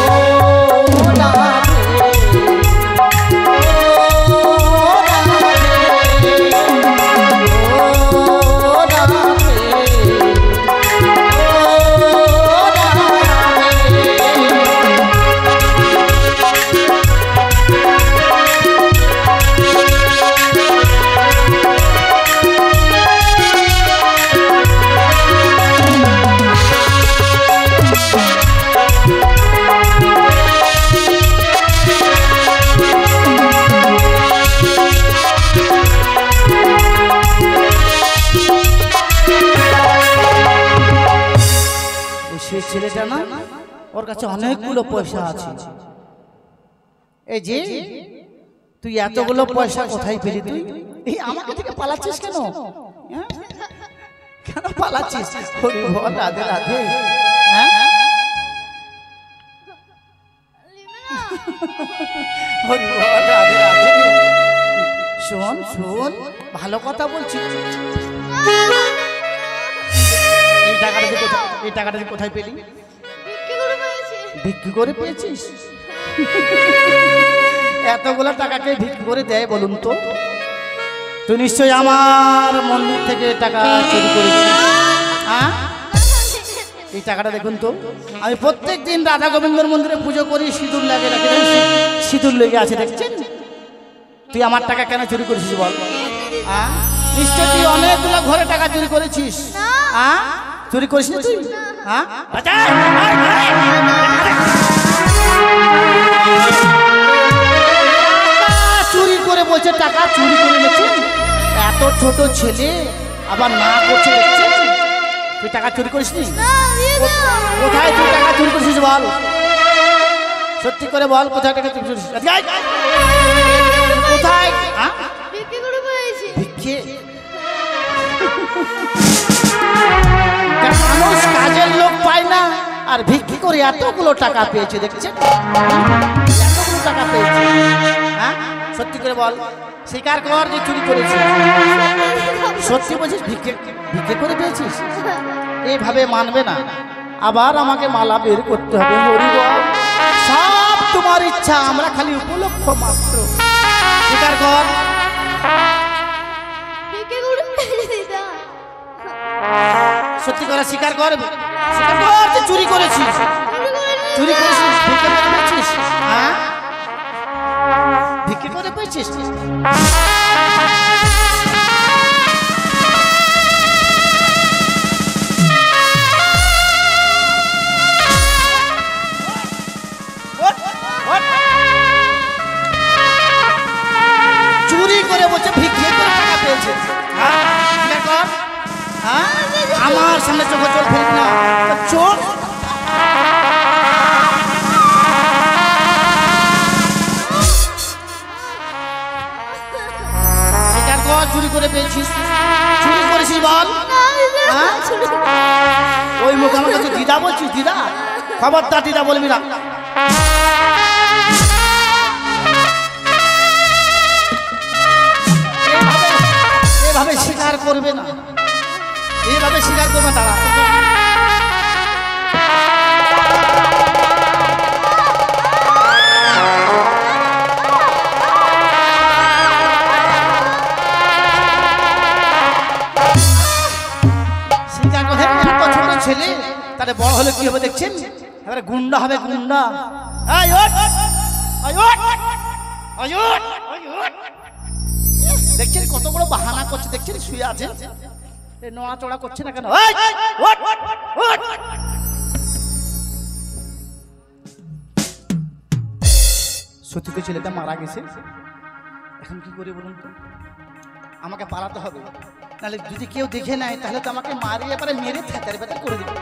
ও রাধে, ও রাধে, ও রাধে, ও সে ছেলেটা না, ওর কাছে অনেকগুলো পয়সা আছে। এই যে তুই এতগুলো পয়সা কোথায় পেলি? তুই এই আমাকে থেকে পালাচ্ছিস কেন? হ্যাঁ? কেন পালাচ্ছিস? হরি বল, রাধে রাধে। হ্যাঁ, হরি বল, রাধে রাধে। শোন শোন, ভালো কথা বলছি। এই টাকাটা কোথায় পেলি? ভিক্ষি করে পেয়েছিস? এতগুলো টাকাকে ভিক্ষি করে দেয় বলুন তো? তুই নিশ্চয়ই আমার মন্দির থেকে টাকা চুরি করেছিস। হ্যাঁ, এই টাকাটা দেখুন তো, আমি প্রত্যেক দিন রাধা গোবিন্দর মন্দিরে পুজো করি, সিঁদুর লাগে, সিঁদুর লেগে আছে, দেখছেন? তুই আমার টাকা কেন চুরি করেছিস বল? হ্যাঁ, নিশ্চয় তুই অনেকগুলো ঘরে টাকা চুরি করেছিস। হ্যাঁ, চুরি করিস না তুই? হ্যাঁ, বলছে টাকা চুরি করে এনেছে। এত ছোট ছেলে আবার না করছে দেখছেন। তুই টাকা চুরি করিস নি? কোথায় তুই টাকা চুরি করেছিস বল, সত্যি করে বল, কোথায় টাকা চুরি করেছিস? কোথায়? ভিক্ষে? মানুষ কাজের লোক পায় না আর ভিক্ষি করে এতগুলো টাকা পেয়েছে দেখছেন, এতগুলো টাকা পেয়েছে। হ্যাঁ সত্যি করে বল, স্বীকার কর যে চুরি করেছিস। সত্যি বলছিস? ভিক্ষে ভিক্ষে করে পেয়েছিস? এইভাবে মানবে না, আবার আমাকে মালা বের করতে হবে। হরি বল, সব তোমার ইচ্ছা, আমরা খালি উপলক্ষ মাত্র। স্বীকার কর। সত্যি করে স্বীকার কর, স্বীকার কর যে চুরি করেছিস। চুরি করেছিস, ভিক্ষে করে পেয়েছিস? হ্যাঁ ভিক্ষে করে পেয়েছিস? চুরি করে বলছে ভিক্ষে করে টাকা পেয়েছে। আমার সামনে চোখে চোখ ফেলবি না, চোখ স্বীকার কর চুরি করে পেয়েছিস। চুরি করেছিস বল। ওই মুখ আমার কাছে দিদা বলছিস? দিদা খবরদার দিদা বলবি না। এভাবে স্বীকার করবে না, এইভাবে স্বীকার করবে। তারা স্বীকার করে ছোট ছেলে, তাহলে বড় হলে কি হবে দেখছেন? এবারে গুন্ডা হবে, গুন্ডা। দেখছেন কত বড় বাহানা করছে, দেখছেন শুয়ে আছে, নড়াচড়া করছে না কেন? সত্যি তো ছেলেটা মারা গেছে, এখন কি করে বলুন তো? আমাকে পালাতে হবে, নাহলে যদি কেউ দেখে নেয় তাহলে তো আমাকে মারিয়ে এবারে মেরে ফেতারে ফেতার করে দেবে।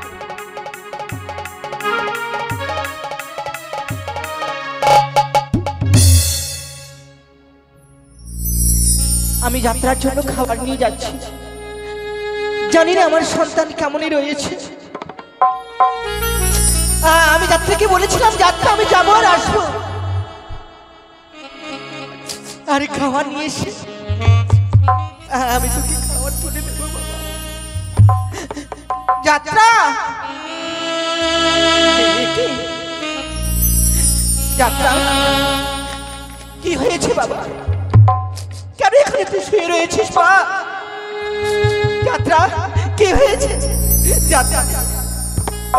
আমি যাত্রার জন্য খাবার নিয়ে যাচ্ছি, জানি না আমার সন্তান কেমনই রয়েছে। আমি যাত্রাকে বলেছিলাম যাত্রা আমি যাবো আর আসবো, আরে খাবার নিয়ে এসে আমি তোকে খাবার তুলে দেবো বাবা। যাত্রা, যাত্রা কি হয়েছে বাবা? কেন এখানে তুই শুয়ে রয়েছিস মা? যাত্রা কি হয়েছে? যাত্রা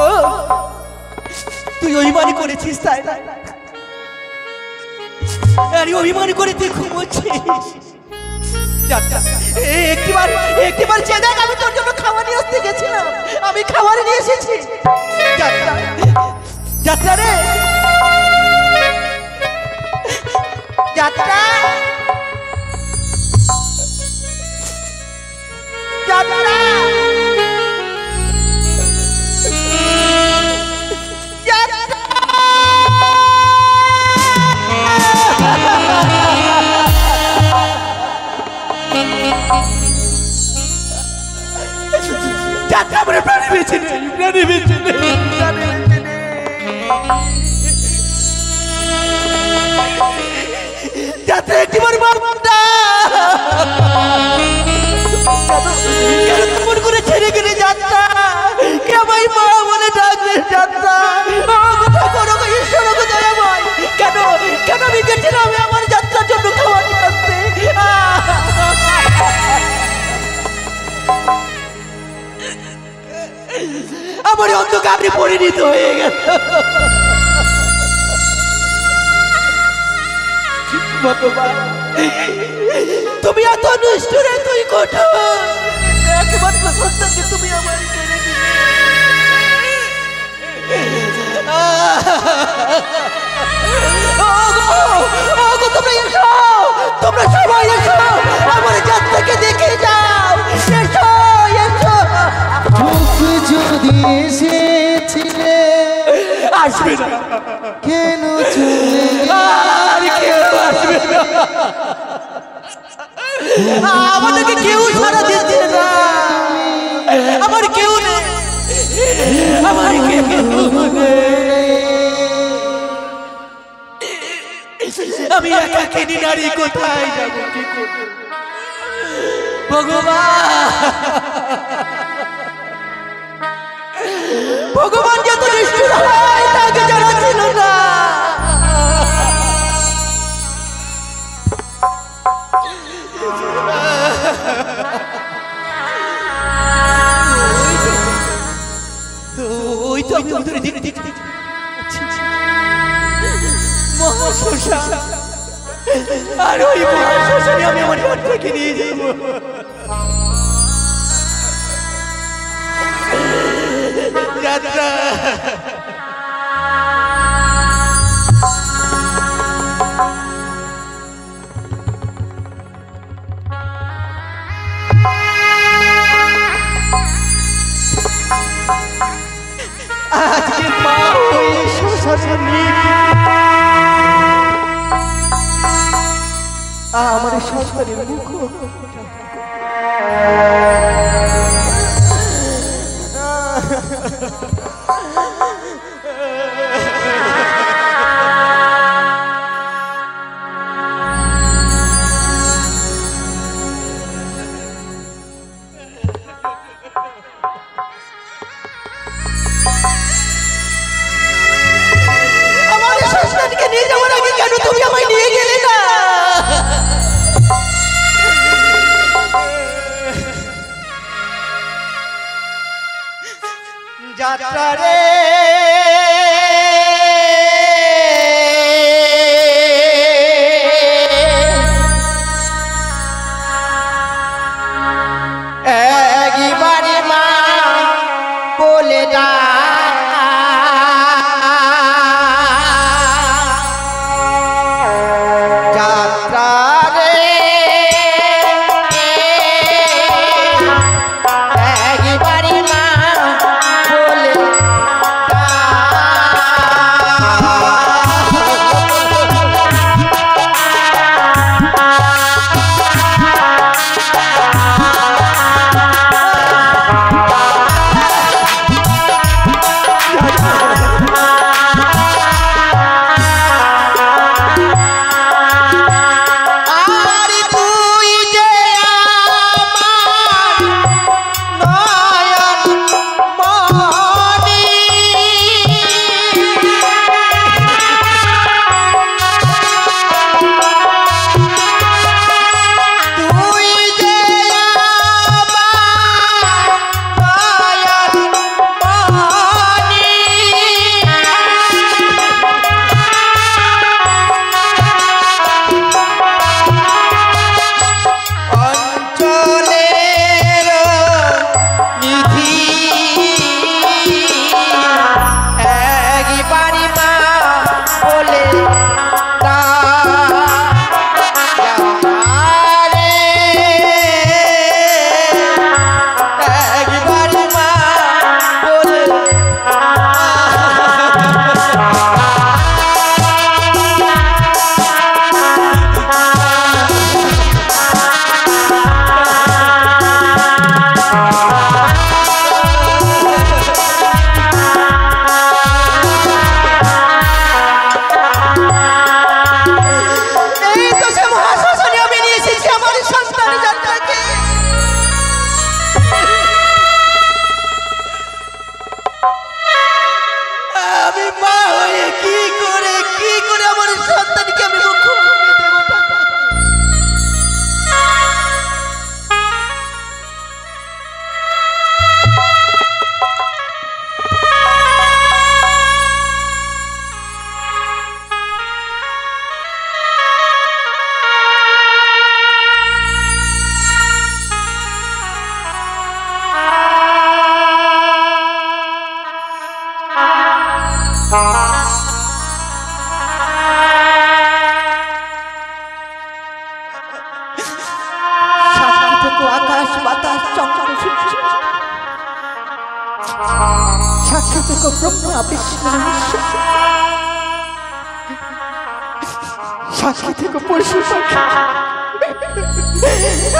ও তুই অভিমান করেছিস তাই না? আরে অভিমান করে তুই ঘুমোচ্ছিস। যাত্রা একটিবার চেয়ে দেখ, আমি তোর জন্য খাবার নিয়ে আসতে গেছিলাম, আমি খাবার নিয়ে এসেছি। যাত্রা, যাত্রা রে যাত্রা, যাত্রা, যাত্রা আমার প্রাণী বেঁচে নেই, প্রাণী বেঁচে নেই, প্রাণী বেঁচে নেই। যাত্রা একটিবার মারমুন্ডা কেন মন করে ছেড়ে গেলে? যাত্রা কে ভাই মা বলে ডাকবে? যাত্রা কোথাও করো ঈশ্বর কোথায় ভাই? কেন কেন আমি গেছিলাম আমার যাত্রার জন্য খাওয়া নিয়ে আসতে? আমার অন্ধকারে পরিণত হয়ে গেল। তুমি এত নিষ্ঠুর, এতই কঠোর, একমাত্র সন্তানকে তুমি আমার কেড়ে দিলে। তোমরা এসো, তোমরা সবাই এসো, আমার যাত্রাকে দেখে যাও। এসো এসো। যদি এসেছিলে আসবে না, কেন চলে আর কেউ আসবে না, আমাদেরকে কেউ সারা দিচ্ছে না, আমার কেউ নেই, আমার কেউ নেই। আমি একাকিনী নারী, কোথায় যাবো, কি করবো? ভগবান, ভগবান যত নিষ্ঠুর হয় তাকে জানা ছিল না। ওই তো আমি ওদের দিক দিক মহাশ্মশান, আর ওই মহাশ্মশানে আমি আমার যাত্রাকে নিয়ে যাব। যাত্রা আজকে মা ওই শ্মশানে আমার সন্তানের মুখ নিয়ে যাওয়ার আগে কেন তুমি আমায় নিয়ে গেলে না? যাত্রা রে একবারে মা বলে যা থেকো আকাশ বাতাস চন্দ্র সূর্য, সাক্ষী থেকো ব্রহ্মা বিষ্ণু মহেশ্বর, সাক্ষী থেকো পশু পাখি।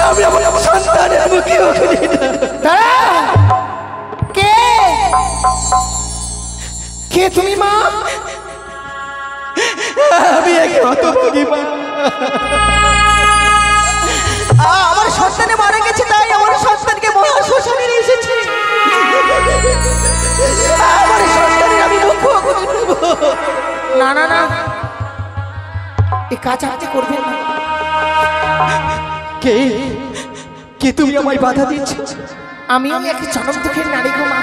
আমি আমার সন্তানের মুখে কে কে তুমি মা? আমি একে হতভাগী মা। আমার সন্তানে মারা গেছে, তাই আমার সন্তানকে মহা শ্মশানে নিয়ে এসেছি। আমার সন্তানের আমি মুখ না না না, এই কাজ আপনি করবেন না। কে কে তুমি আমায় বাধা দিচ্ছ? আমিও এক জনম দুঃখের নারী গো মা।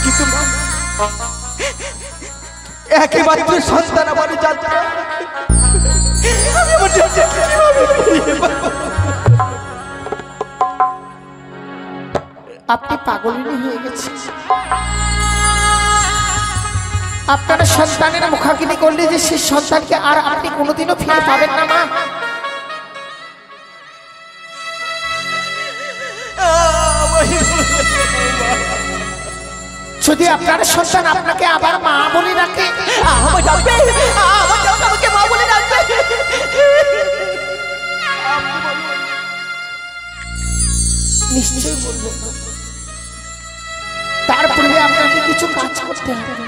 কিন্তু মা, একেমাত্র সন্তান আমার যাত্রা, আমি আমার যাত্রাকে কিভাবে ফিরিয়ে পাবো? আপনি পাগলিনী হয়ে গেছেন। আপনারা সন্তানের মুখাগ্নি করলে যে সেই সন্তানকে আর আপনি কোনোদিনও ফিরে পাবেন না মা। যদি আপনার সন্তান আপনাকে আবার মা বলে রাখে, আমাকে মা বলে ডাকবে। নিশ্চয়ই বলবো। তারপরে আপনাকে কিছু কাজ করতে হবে।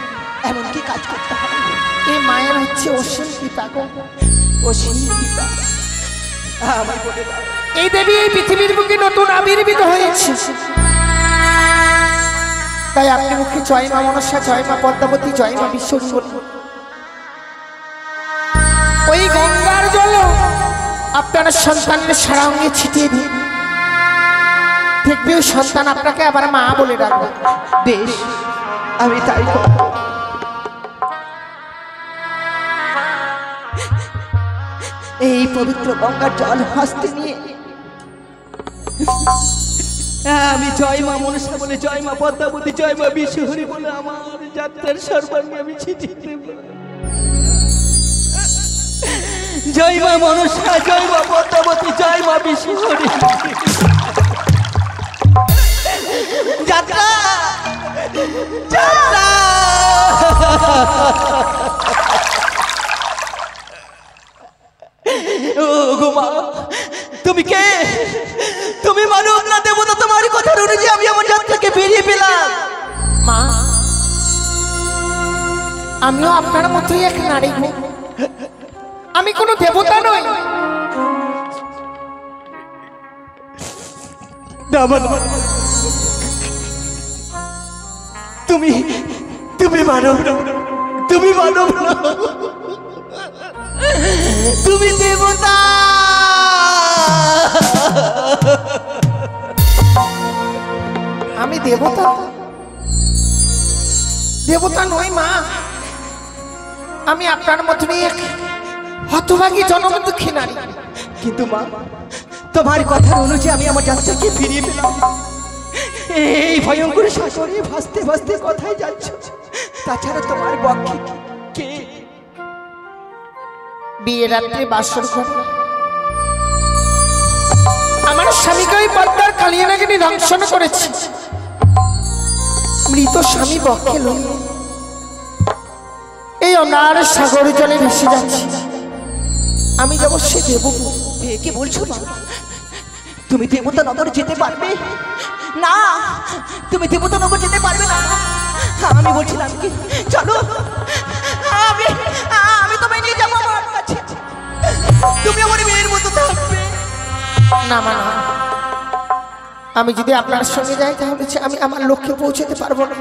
এমন কি কাজ করতে হবে? এই মায়ের হচ্ছে অসীম কৃপা গো, অসীম কৃপা। আমায় বলে দাও। এই দেবী এই পৃথিবীর বুকে নতুন আবির্ভূত হয়েছে, তাই আপনি মুখে জয় মা মনসা, জয় মা পদ্মাবতী, জয় মা বিশ্বরূপ, ওই গঙ্গার জল আপনার সন্তানের সারা অঙ্গে ছিটিয়ে দিন। দেখবে ওই সন্তান আপনাকে আবার মা বলে ডাকবে। বেশ, আমি তাই করব। এই পবিত্র গঙ্গার জল হস্তে নিয়ে আমি জয় মা মনসা বলে, জয় মা পদ্মাবতী, জয় মা বিশ্বহরি বলে আমার যাত্রার সর্বাঙ্গে আমি ছিটিয়ে দেব। জয় মা মনসা, জয় মা পদ্মাবতী, জয় মা বিশ্বহরি। যাত্রা যাত্রা। ও গো মা, তুমি কে? তুমি মানব না দেবতা? তোমার কথার অনুযায়ী আমি আমার যাত্রাকে বেরিয়ে পেলাম। মা, আমিও আপনার মতোই এক নারী গো। আমি কোনো দেবতা নই। তুমি তুমি মানব না, তুমি মানব না, তুমি দেবতা। আমি দেবতা? দেবতা নই মা, আমি আপনার মতনই এক হতভাগী জনম দুঃখী নারী। কিন্তু মা, তোমার কথার অনুযায়ী আমি আমার যাত্রাকে ফিরিয়ে পেলাম। এই ভয়ঙ্কর সাগরে ভাসতে ভাসতে কোথায় যাচ্ছ? তাছাড়া তোমার পক্ষে কে? বিয়ের রাত্রে বাসর ঘরে আমার স্বামীকে ওই পদ্মার কালিয়ানাগিনী দংশন করেছি। মৃত স্বামী বক্ষে লইয়ে এই অনার সাগর জলে ভেসে যাচ্ছি। আমি যাব সে দেবপুর। কি বলছো মা? তুমি দেবতা নগর যেতে পারবে না? তুমি দেবতা নগর যেতে পারবে না? আমি বলছিলাম কি, চলো আমি আমি তোমায় নিয়ে যাবো আমার কাছে। তুমি আমার মেয়ের মতো থাকবে। না মা, না, আমি যদি আপনার সঙ্গে যাই তাহলে আমি আমার লক্ষ্যে পৌঁছতে পারবো না।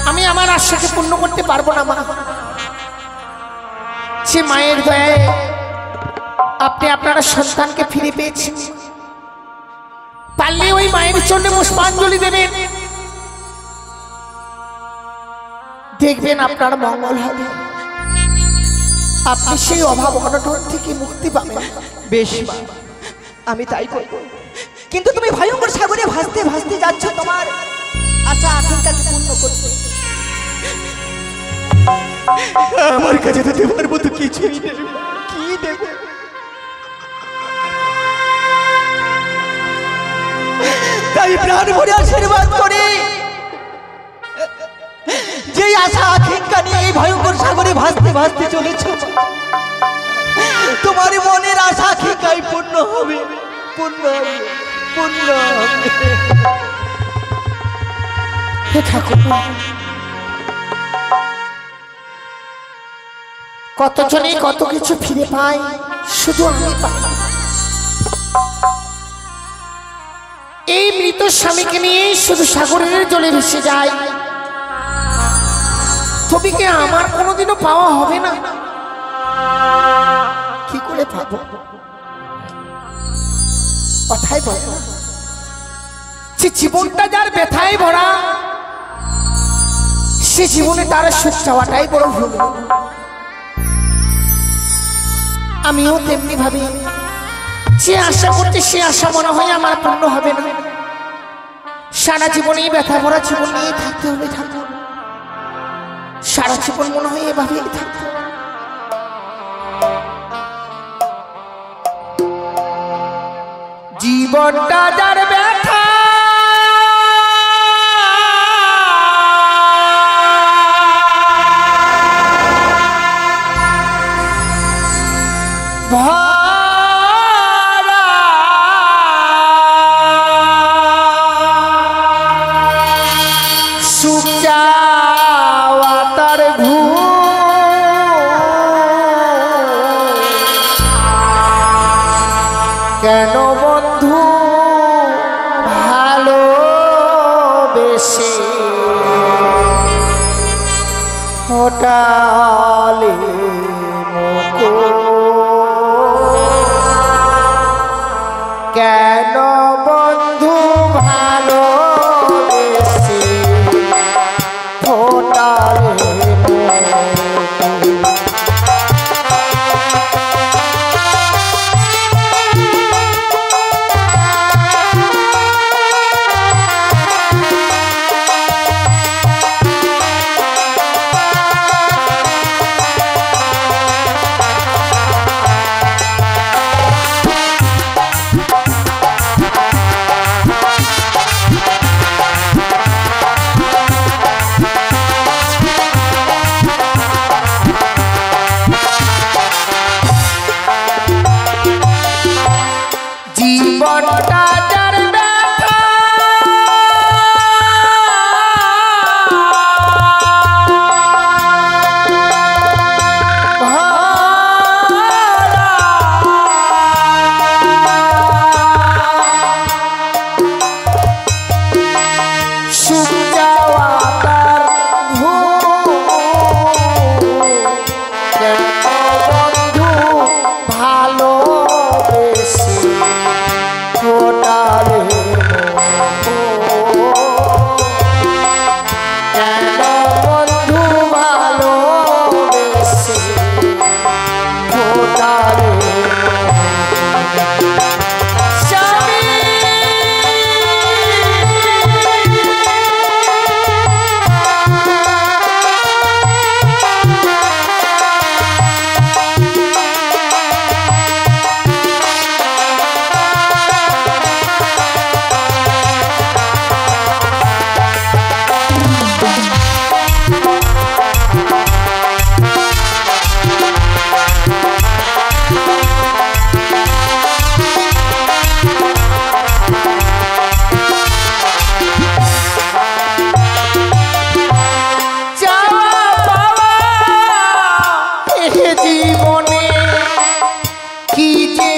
আমি আমার আশাকে পূর্ণ করতে পারবো না মা। সে মায়ের দয়ায় আপনি আপনার সন্তানকে ফিরে পেয়েছেন। পারলে ওই মায়ের জন্য পুষ্পাঞ্জলি দেবেন, দেখবেন আপনার মঙ্গল হবে। আপনি সেই অভাব অনটন থেকে মুক্তি পাবেন। বেশ মা, আমি তাই করব। কিন্তু তুমি ভয়ঙ্কর সাগরে ভাসতে ভাসতে যাচ্ছ তোমার আশা আকাঙ্ক্ষাকে পূর্ণ করতে। আমার কাছে তো দেবার মতো কিছুই নেই। কি দেব? তাই প্রাণ ভরে আশীর্বাদ করি, যে আশা আকাঙ্ক্ষা নিয়ে এই ভয়ঙ্কর সাগরে ভাসতে ভাসতে চলেছ, তোমার মনের আশা আকাঙ্ক্ষাই পূর্ণ হবে, পূর্ণ হবে, পূর্ণ হবে। হে ঠাকুর, কতজনে কত কিছু ফিরে পায়, শুধু আমি পাই। এই মৃত স্বামীকে নিয়ে শুধু সাগরের জলে ভেসে যায়, তবে কি আমার কোনোদিনও পাওয়া হবে না? কি করে পাবো? কথাই বল, যে জীবনটা যার ব্যথায় ভরা, সে জীবনে তার সুখ চাওয়াটাই বড় ভুল। আমিও তেমনি ভাবি, যে আশা করতে সে আশা মনে হয় আমার পূর্ণ হবে না। সারা জীবনেই ব্যথা ভরা জীবন নিয়ে থাকতে হবে ঠাকুর, সারা জীবন মনে হয় এভাবেই থাকতে হবে। জীবনটা যার ব্যথা সুখ চাওয়া তার কেন বন্ধু ভালোবেসে ফোটালে মুকুট, কেন বন্ধু ভালোবেসে ফোটালে মুকুট। জীবনটা যার ব্যথা সুখ চাওয়া তার বন্ধু ভালোবেসে ফোটালে কেন বন্ধু ভালোবেসে ফোটালে স্বামী জীবনে কি যে